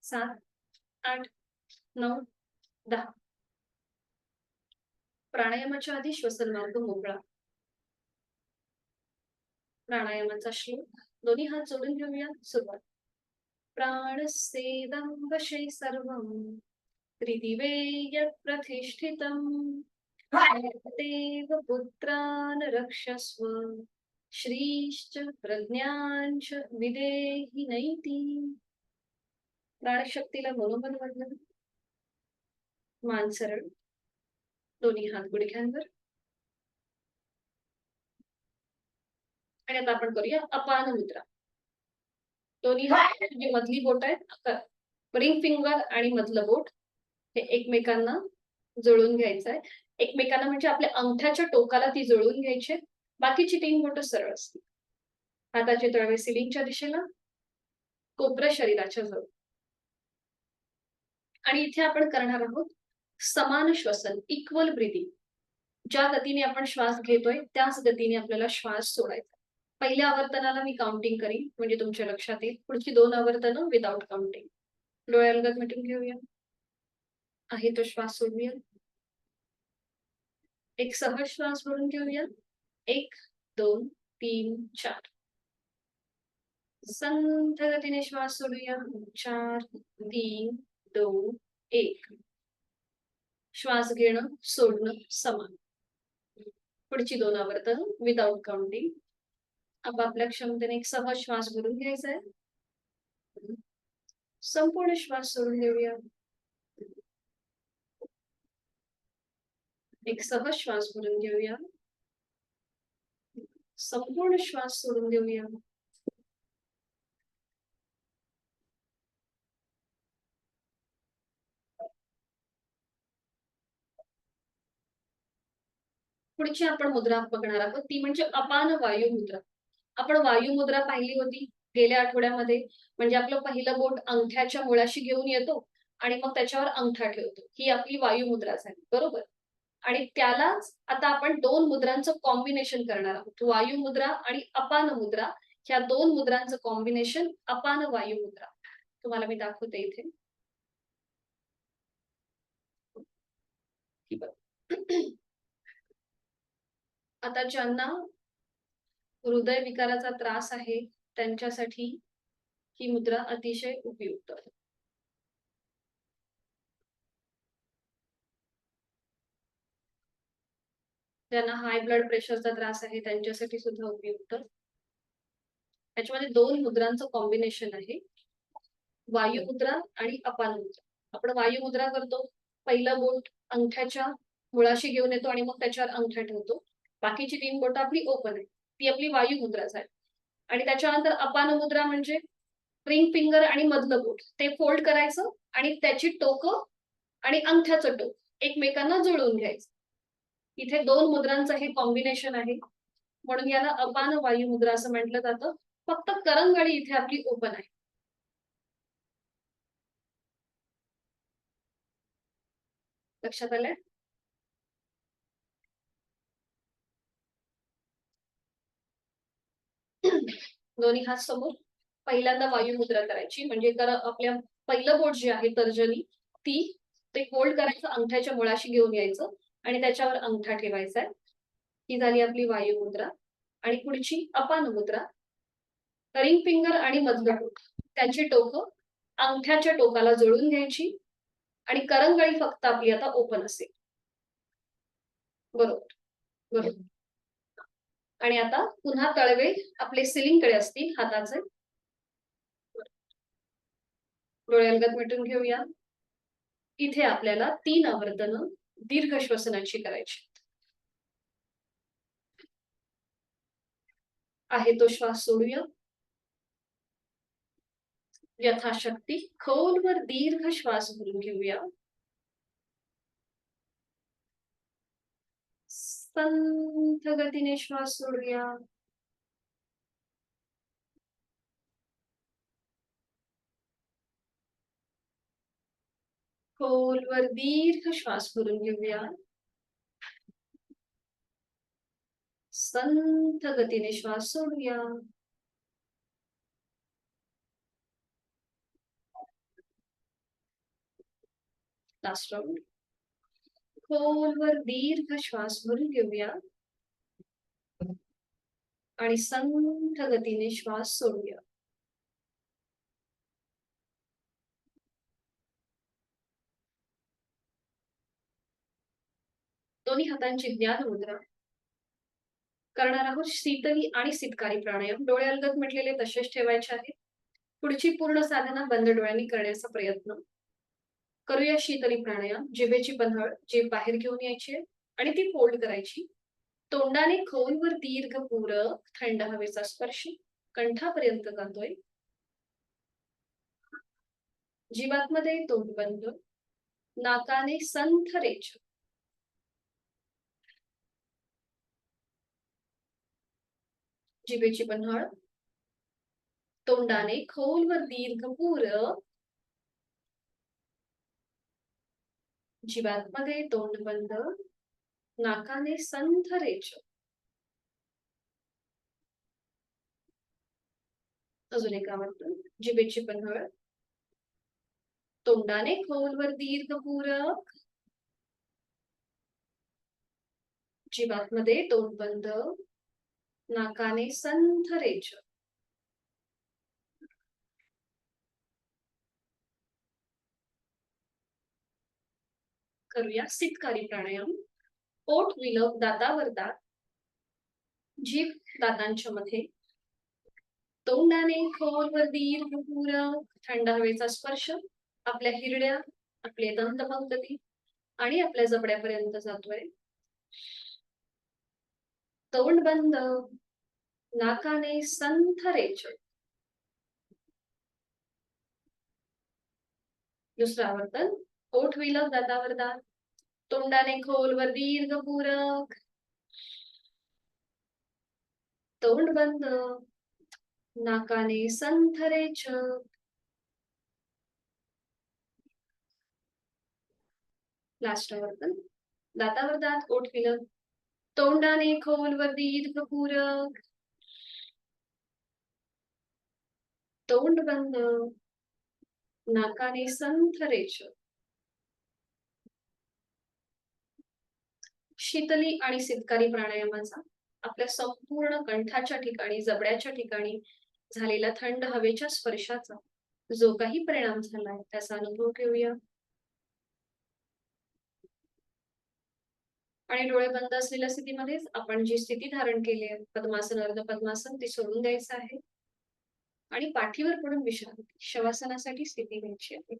S1: 7 8 9 10. प्राणायामाच्या आधी श्वसन मार्ग मोकळा. प्राणायामाचा श्लोक. दोन्ही हात जोडून घेऊया. सुरुवात. प्राणस्येदं वशे सर्वं त्रिदिवे यत् प्रतिष्ठितम् देव पुत्रान् रक्षस्व श्रीश्च प्रज्ञांच विदेहि नैति. प्राणशक्तीला मनोबल वाढलं. मान सरळ, दोन्ही हात गुडघ्यांवर. आणि आता आपण करूया अपान मुद्रा. दोन्ही हात जी मधली बोट आहेत, रिंग फिंगर आणि मधलं बोट हे एकमेकांना जुळून घ्यायचं आहे. एकमेकांना म्हणजे आपल्या अंगठ्याच्या टोकाला ती जुळून घ्यायची. बाकीची 3 बोट सरळ असतील. हाताचे तळवे सिलिंगच्या दिशेला, कोपरं शरीराच्या जवळ. आणि इथे आपण करणार आहोत समान श्वसन, इक्वल ब्रीदिंग. ज्या गतीने आपण श्वास घेतोय त्याच गतीने आपल्याला श्वास सोडायचा. पहिल्या आवर्तनाला मी काउंटिंग करीन म्हणजे तुमच्या लक्षात येईल. पुढची 2 आवर्तनं विदाउट काउंटिंग. डोळे अलगद मिटून घेऊया. आहे तो श्वास सोडूया. एक सहज श्वास भरून घेऊया. 1 2 3 4. संथ गतीने श्वास सोडूया. 4 3 2 1. श्वास घेणं सोडणं समान. पुढची 2 आवर्तन विदाउट काउंटिंग. आपापल्या क्षमतेने एक सहज श्वास भरून घ्यायचा आहे. संपूर्ण श्वास सोडून देऊया. एक सहज श्वास भरून घेऊया. संपूर्ण श्वास सोडून देऊया. पुढची आपण मुद्रा बघणार आहोत ती म्हणजे अपान वायू मुद्रा. आपण वायू मुद्रा पाहिली होती गेल्या आठवड्यामध्ये. म्हणजे आपलं पहिलं बोट अंगठ्याच्या मुळाशी घेऊन येतो आणि मग त्याच्यावर अंगठा ठेवतो. ही आपली वायू मुद्रा झाली, बरोबर. आणि त्यालाच आता आपण 2 मुद्रांचं कॉम्बिनेशन करणार आहोत. वायू मुद्रा आणि अपान मुद्रा, ह्या 2 मुद्रांचं कॉम्बिनेशन अपान वायू मुद्रा. तुम्हाला मी दाखवते इथे. आता ज्यांना हृदय विकाराचा त्रास आहे त्यांच्यासाठी ही मुद्रा अतिशय उपयुक्त आहे. ज्यांना हाय ब्लड प्रेशरचा त्रास आहे त्यांच्यासाठी सुद्धा उपयुक्त. त्याच्यामध्ये 2 मुद्रांचं कॉम्बिनेशन आहे, वायू मुद्रा आणि अपान मुद्रा. आपण वायू मुद्रा करतो, पहिलं बोट अंगठ्याच्या मुळाशी घेऊन येतो आणि मग त्याच्यावर अंगठा ठेवतो. बाकीची 3 बोट आपली ओपन आहे, ती आपली वायू मुद्रा झाली. आणि त्याच्यानंतर अपान मुद्रा म्हणजे रिंग फिंगर आणि मधलं बोट ते फोल्ड करायचं आणि त्याची टोकं आणि अंगठ्याचं टोक एकमेकांना जुळवून घ्यायचं. इथे 2 मुद्रांचं हे कॉम्बिनेशन आहे, म्हणून याला अपान वायू मुद्रा असं म्हटलं जातं. फक्त करंगळी इथे आपली ओपन आहे. लक्षात आलंय? दोन्ही हात समोर. पहिल्यांदा वायू मुद्रा करायची म्हणजे आपल्या पहिलं बोट जे आहे तर्जनी ती ते होल्ड करायचं, अंगठ्याच्या मुळाशी घेऊन यायचं आणि त्याच्यावर अंगठा ठेवायचा आहे. ही झाली आपली वायू मुद्रा. आणि पुढची अपान मुद्रा. रिंग फिंगर आणि मधलं बोट त्याची टोकं अंगठ्याच्या टोकाला जोडून घ्यायची आणि करंगळी फक्त आपली आता ओपन असेल, बरोबर बरोबर. आणि आता पुन्हा तळवे आपले सिलिंगकडे असतील हाताचे. डोळे अलगद मिटून घेऊया. इथे आपल्याला 3 आवर्तनं दीर्घ श्वसनाची करायची आहे. तो श्वास सोडूया. यथाशक्ती खोलवर दीर्घ श्वास भरून घेऊया. संथ गतीने श्वास सोडूया. खोलवर दीर्घ श्वास भरून घेऊया. संथ गतीने श्वास सोडूया. Last round. खोलवर दीर्घ श्वास भरून घेऊया आणि संथ गतीने श्वास सोडूया. हातांची ज्ञान मुद्रा. करणार आहोत शीतली आणि शीतकारी प्राणायाम. डोळे अलगद मिटलेले तसेच ठेवायचे आहेत. पुढची पूर्ण साधना बंद डोळ्यांनी करण्याचा प्रयत्न करूया. शीतली प्राणायाम. जिभेची पन्हळ जीभ बाहेर घेऊन यायची आणि ती फोल्ड करायची. तोंडाने खोलवर दीर्घ पूरक थंड हवेचा स्पर्श कंठापर्यंत जातोय. जीवात्मध्ये तोंड बंद, नाकाने संथ रेच. जिभेची पन्हळ, तोंडाने खोलवर दीर्घ पूरक, जीवात्मध्ये तोंड बंद, नाकाने संथ रेच. अजून एक आवडतं. जिभेची पन्हळ, तोंडाने खोलवर दीर्घ पूरक, जीवात्मध्ये तोंड बंद, नाकाने संथ रेच. करूया शीतकारी प्राणायाम. पोट विलग दातावर दात, जीभ दातांच्या मध्ये, तोंडाने खोलवर दीर्घ पूरक थंड हवेचा स्पर्श आपल्या हिरड्या, आपले दंतपंक्ती आणि आपल्या जबड्यापर्यंत जातोय. तोंड बंद, नाकाने संथ रेच. दुसरं आवर्तन. ओठ विलग दातावर दात, तोंडाने खोलवर दीर्घ पूरक, तोंड बंद, नाकाने संथ रेच. लास्ट आवर्तन. दातावर दात, ओठ विलग, तोंडाने खोलवर दीर्घ पूरक, तोंड बंद, नाकाने संथ रेच. शीतली आणि शीतकारी प्राणायामाचा आपल्या संपूर्ण कंठाच्या ठिकाणी, जबड्याच्या ठिकाणी झालेला थंड हवेच्या स्पर्शाचा जो काही परिणाम झालाय त्याचा अनुभव घेऊया. आणि डोळे बंद असलेल्या स्थितीमध्येच आपण जी स्थिती धारण केली आहे, पद्मासन, अर्ध पद्मासन, ती सोडून द्यायचं आहे आणि पाठीवर पडून विश्रांती, शवासनासाठी स्थिती घ्यायची आहे.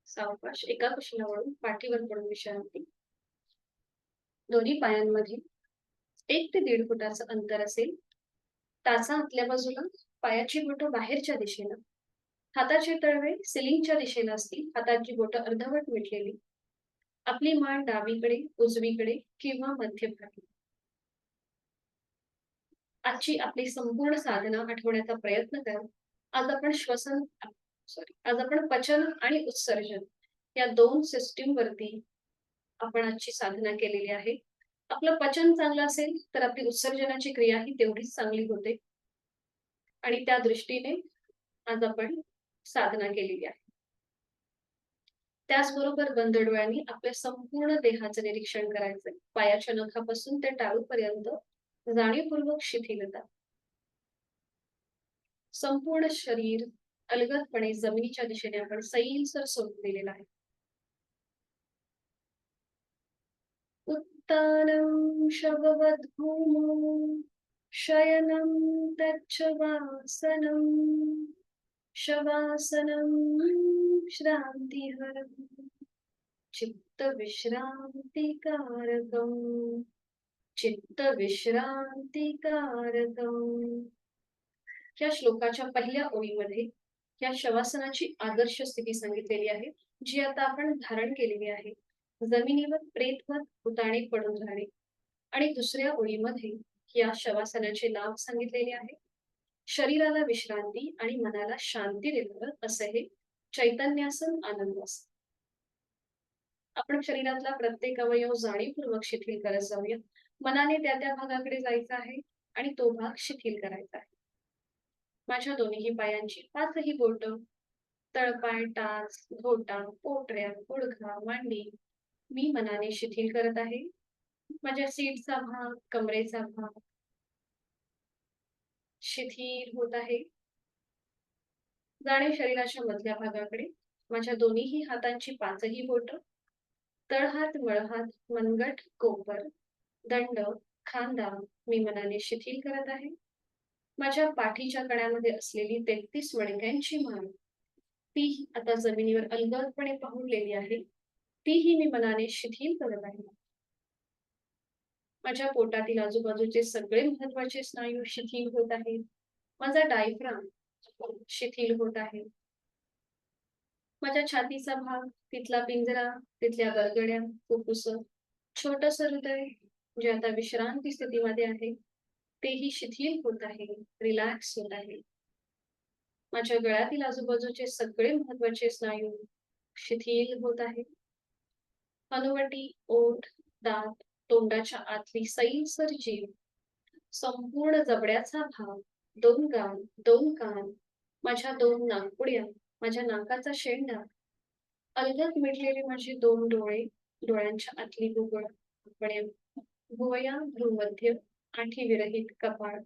S1: सावकाश एका कुशीला वळून पाठीवर पडून विश्रांती. दोन्ही पायांमध्ये 1 ते 1.5 फुटाचं अंतर असेल. टाचा आतल्या बाजूला, पायाची बोटं बाहेरच्या दिशेला, हाताचे तळवे सिलिंगच्या दिशेला असतील. हाताची बोटं अर्धवट मिटलेली. आपली मान डावीकडे, उजवीकडे किंवा मध्यभागी. आजची आपली संपूर्ण साधना आठवण्याचा प्रयत्न करा. आज आपण पचन आणि उत्सर्जन या 2 सिस्टीम वरती आपण आजची साधना केलेली आहे. आपलं पचन चांगलं असेल तर आपली उत्सर्जनाची क्रिया ही तेवढीच चांगली होते आणि त्या दृष्टीने आज आपण साधना केलेली आहे. त्याचबरोबर बंद डोळ्यांनी आपल्या संपूर्ण देहाचं निरीक्षण करायचंय. पायाच्या नखापासून ते टाळूपर्यंत जाणीवपूर्वक शिथिलता. संपूर्ण शरीर अलगदपणे जमिनीच्या दिशेने आपण सैलसर सोडून दिलेलं आहे. उत्तानं शववद्भूमौ शयनं तच्छवासनं शवासनं श्रान्तिहरं चित्तविश्रान्तिकारकं चित्तविश्रान्तिकारकं. या श्लोकाच्या पहिल्या ओळीमध्ये या शवासनाची आदर्श स्थिती सांगितलेली आहे, जी आता आपण धारण केलेली आहे. जमिनीवर प्रेतवत भुताणे पडून राहणे. आणि दुसऱ्या ओळीमध्ये या शवासनाचे लाभ सांगितलेले आहे. शरीराला विश्रांती आणि मनाला शांती देणारं असं हे चैतन्यासन, आनंदासन. आपण शरीरातला प्रत्येक अवयव जाणीवपूर्वक शिथिल करत जाऊया. मनाने त्या त्या भागाकडे जायचं आहे आणि तो भाग शिथिल करायचा आहे. माझ्या दोन्ही पायांची 5ही बोटं, तळपाय, टाच, घोटा, पोटऱ्या, गुडघा, मांडी मी मनाने शिथिल करत आहे. माझ्या सीटचा भाग, कमरेचा भाग शिथिल होत आहे. जाणे शरीराच्या मधल्या भागाकडे. माझ्या दोन्ही हातांची 5ही बोटं, तळहात मळहात मनगट कोपर दंड खांदा मी मनाने शिथिल करत आहे. माझ्या पाठीच्या कण्यामध्ये असलेली 33 मणक्यांची मान ती आता जमिनीवर अलगदपणे पाहुणलेली आहे. तीही मी मनाने शिथिल करत आहे. माझ्या पोटातील आजूबाजूचे सगळे महत्वाचे स्नायू शिथिल होत आहेत. माझा डायफ्राम शिथिल होत आहे. माझ्या छातीचा भाग, तिथला पिंजरा, तिथल्या गरगड्या, फुफ्फुस, छोटस हृदय जे आता विश्रांती स्थितीमध्ये आहे, तेही शिथिल होत आहे, रिलॅक्स होत आहे. माझ्या गळ्यातील आजूबाजूचे सगळे महत्वाचे स्नायू शिथिल होत आहे. हनुवटी, ओठ, दात, तोंडाच्या आतली सैलसर जीभ, संपूर्ण जबड्याचा भाग, 2 कान, माझ्या 2 नाकपुड्या, माझ्या नाकाचा शेंडा, अलगद मिटलेले माझे 2 डोळे, डोळ्यांच्या आतली बुबुळ, भुवया, भ्रूमध्य, आठीविरहित कपाळ,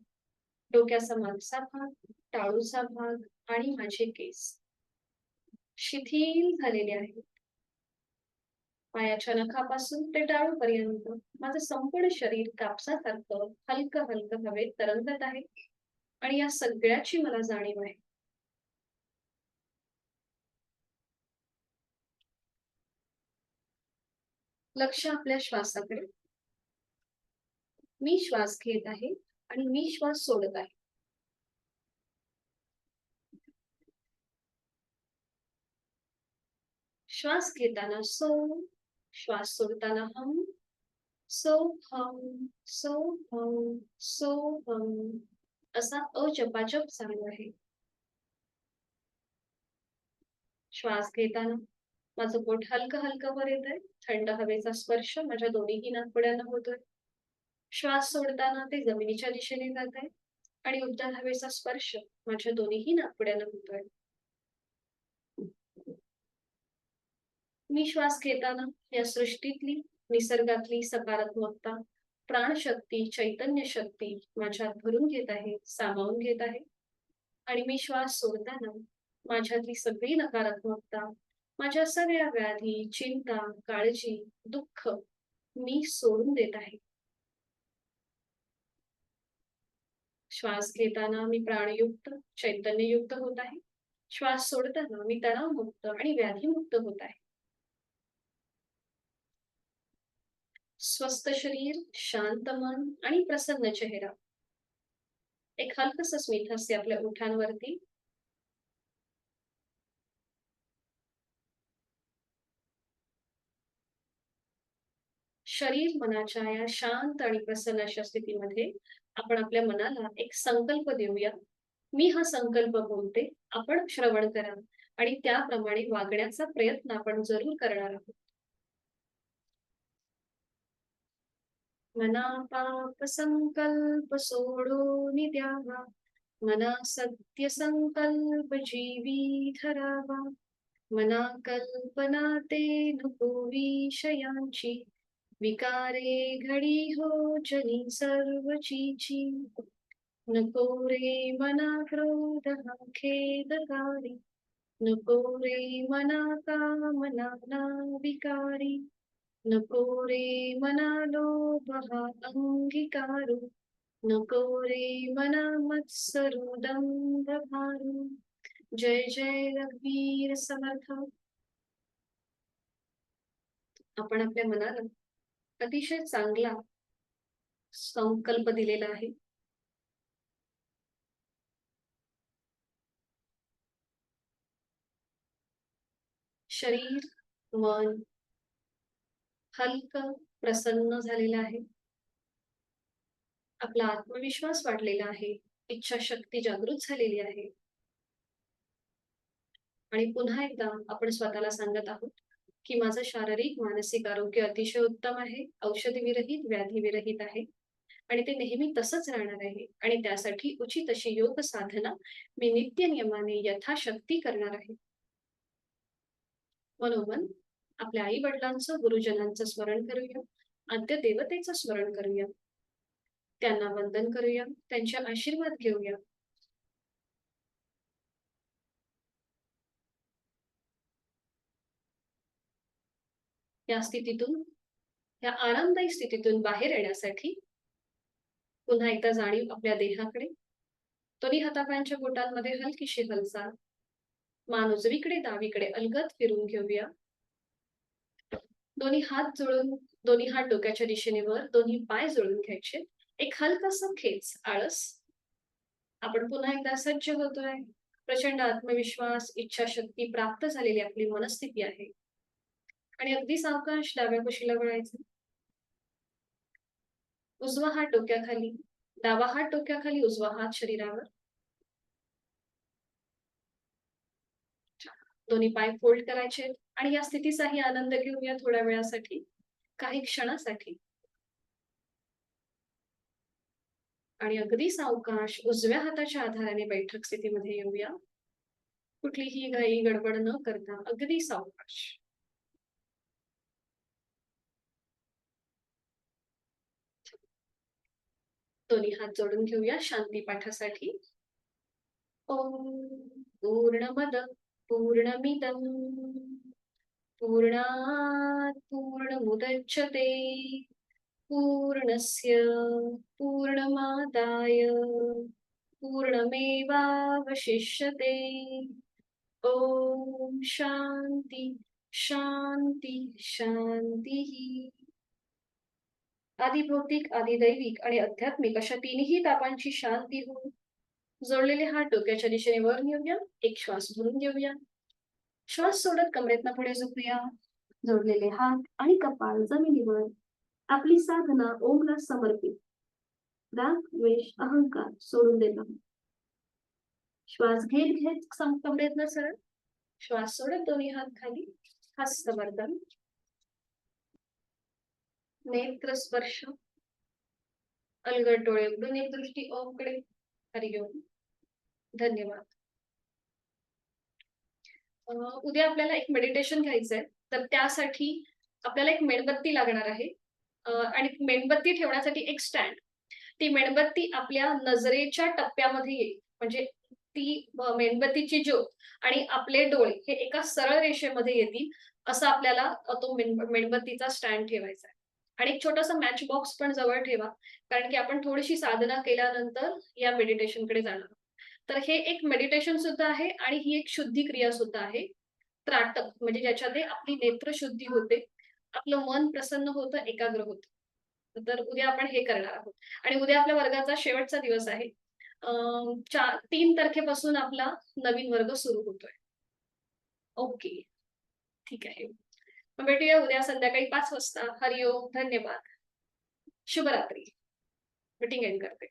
S1: डोक्याचा मागचा भाग, टाळूचा भाग आणि माझे केस शिथिल झालेले आहेत. पायाच्या नखापासून ते टाळूपर्यंत माझं संपूर्ण शरीर कापसासारखं हलकं हलकं हवेत तरंगत आहे आणि या सगळ्याची मला जाणीव आहे. लक्ष आपल्या श्वासाकडे. मी श्वास घेत आहे आणि मी श्वास सोडत आहे. श्वास घेताना सो, श्वास सोडताना हम, सो हम, सो हम, सो हम असा अजपाजप चालू आहे. श्वास घेताना माझं पोट हलकं हलकं वर येत आहे. थंड हवेचा स्पर्श माझ्या दोन्हीही नाकपुड्यांना होतोय. श्वास सोडताना ते जमिनीच्या दिशेने जात आहे आणि उबदार हवेचा स्पर्श माझ्या दोन्हीही नाकपुड्यांना होतोय. मी श्वास घेताना या सृष्टीतली निसर्गातली सकारात्मकता, प्राणशक्ती, चैतन्य शक्ती माझ्यात भरून घेत आहे, सामावून घेत आहे. आणि मी श्वास सोडताना माझ्यातली सगळी नकारात्मकता, माझ्या सगळ्या व्याधी, चिंता, काळजी, दुःख मी सोडून देत आहे. श्वास घेताना मी प्राणयुक्त, चैतन्ययुक्त होत आहे. श्वास सोडताना मी तणावमुक्त आणि व्याधीमुक्त होत आहे. स्वस्थ शरीर, शांत मन आणि प्रसन्न चेहरा. एक हलकस स्मित हास्य आपल्या ओठांवरती. शरीर मनाच्या या शांत आणि प्रसन्न अशा स्थितीमध्ये आपण आपल्या मनाला एक संकल्प देऊया. मी हा संकल्प बोलते, आपण श्रवण करा आणि त्याप्रमाणे वागण्याचा प्रयत्न आपण जरूर करणार आहोत. मना पाप संकल्प सोडून द्यावा, मना सत्य संकल्प जीवी धरावा, मना कल्पना ते नको विषयांची, विकारे घडी हो जनी सर्व चीची, नको रे मना क्रोध हा खेदकारी, नको रे मना कामना ना विकारी, नको रे मना लोभ हा अंगीकारू, नको रे मना मत्सरू दंभ भारू. जय जय रघुवीर समर्थ. आपण आपल्या मनाला अतिशय चांगला संकल्प दिलेला आहे. शरीर, मन हलकं प्रसन्न झालेलं आहे. आपला आत्मविश्वास वाढलेला आहे. इच्छाशक्ती जागृत झालेली आहे. आणि पुन्हा एकदा आपण स्वतःला सांगत आहोत की माझं शारीरिक मानसिक आरोग्य अतिशय उत्तम आहे, औषधी विरहित, व्याधी विरहित आहे आणि ते नेहमी तसंच राहणार आहे. आणि त्यासाठी उचित अशी योग साधना मी नित्य नियमाने यथाशक्ती करणार आहे. मनोमन आपल्या आई वडिलांचं, गुरुजनांचं स्मरण करूया. आद्य देवतेचं स्मरण करूया. त्यांना वंदन करूया, त्यांचे आशीर्वाद घेऊया. या स्थितीतून, या आनंददायी स्थितीतून बाहेर येण्यासाठी पुन्हा एकदा जाणीव आपल्या देहाकडे. दोन्ही हातापायांच्या बोटांमध्ये हलकीशी हालचाल. मान उजवीकडे डावीकडे अलगद फिरून घेऊया. दोन्ही हात जोडून, दोन्ही हात डोक्याच्या दिशेने वर, दोन्ही पाय जोडून घ्यायचे. एक हलकासा खेच, आळस. आपण पुन्हा एकदा सज्ज होतोय. प्रचंड आत्मविश्वास, इच्छाशक्ती प्राप्त झालेली आपली मनस्थिती आहे. आणि अगदी सावकाश डाव्या कुशीला वळायचं. उजवा हात डोक्याखाली, डावा हात डोक्याखाली, उजवा हात शरीरावर. दोन्ही पाय फोल्ड करायचे आणि या स्थितीचाही आनंद घेऊया थोड्या वेळासाठी, काही क्षणासाठी. आणि अगदी सावकाश उजव्या हाताच्या आधाराने बैठक स्थितीमध्ये येऊया. कुठलीही घाई गडबड न करता अगदी सावकाश. दोन्ही हात जोडून घेऊया शांती पाठासाठी. ओम पूर्णमद पूर्णमिदं पूर्णात् पूर्णमुदच्यते पूर्णस्य पूर्णमादाय पूर्णमेवावशिष्यते. ओम शांती शांती शांती. आदिभौतिक, आदिदैविक आणि आध्यात्मिक अशा तिन्ही तापांची शांती होऊन जोडलेले हात डोक्याच्या दिशेने वर नेऊया. एक श्वास भरून घेऊया. श्वास सोडत कमरेतनं पुढे झोपूया. जोडलेले हात आणि कपाळ जमिनीवर. आपली साधना ओमला समर्पित. राग, द्वेष, अहंकार सोडून देत आहोत. श्वास घेत घेत कमरेतनं सरळ. श्वास सोडत दोन्ही हात खाली. हस्तवर्धन. नेत्र स्पर्श. अलगद डोळे उघडून एक दृष्टी ओमकडे. हरिओम. धन्यवाद. उद्या आपल्याला एक मेडिटेशन घ्यायचंय, तर त्यासाठी आपल्याला एक मेणबत्ती लागणार आहे. आणि मेणबत्ती ठेवण्यासाठी एक स्टँड. ती मेणबत्ती आपल्या नजरेच्या टप्प्यामध्ये येईल. म्हणजे ती मेणबत्तीची ज्योत आणि आपले डोळे हे एका सरळ रेषेमध्ये येतील, असं आपल्याला तो मेणबत्तीचा स्टँड ठेवायचा आहे. आणि एक छोटासा मॅच बॉक्स पण जवळ ठेवा, कारण की आपण थोडीशी साधना केल्यानंतर या मेडिटेशनकडे जाणार आहोत. तर हे एक मेडिटेशन सुद्धा आहे आणि ही एक शुद्धी क्रिया सुद्धा आहे. त्राटक म्हणजे ज्याच्यात आपली नेत्र शुद्धी होते, आपलं मन प्रसन्न होतं, एकाग्र होतं. तर उद्या आपण हे करणार आहोत. आणि उद्या आपल्या वर्गाचा शेवटचा दिवस आहे. 3 तारखेपासून आपला नवीन वर्ग सुरू होतोय. ओके, ठीक आहे. मग भेटूया उद्या संध्याकाळी 5 वाजता. हरिओम. धन्यवाद. शुभरात्री. मीटिंग एंड करते.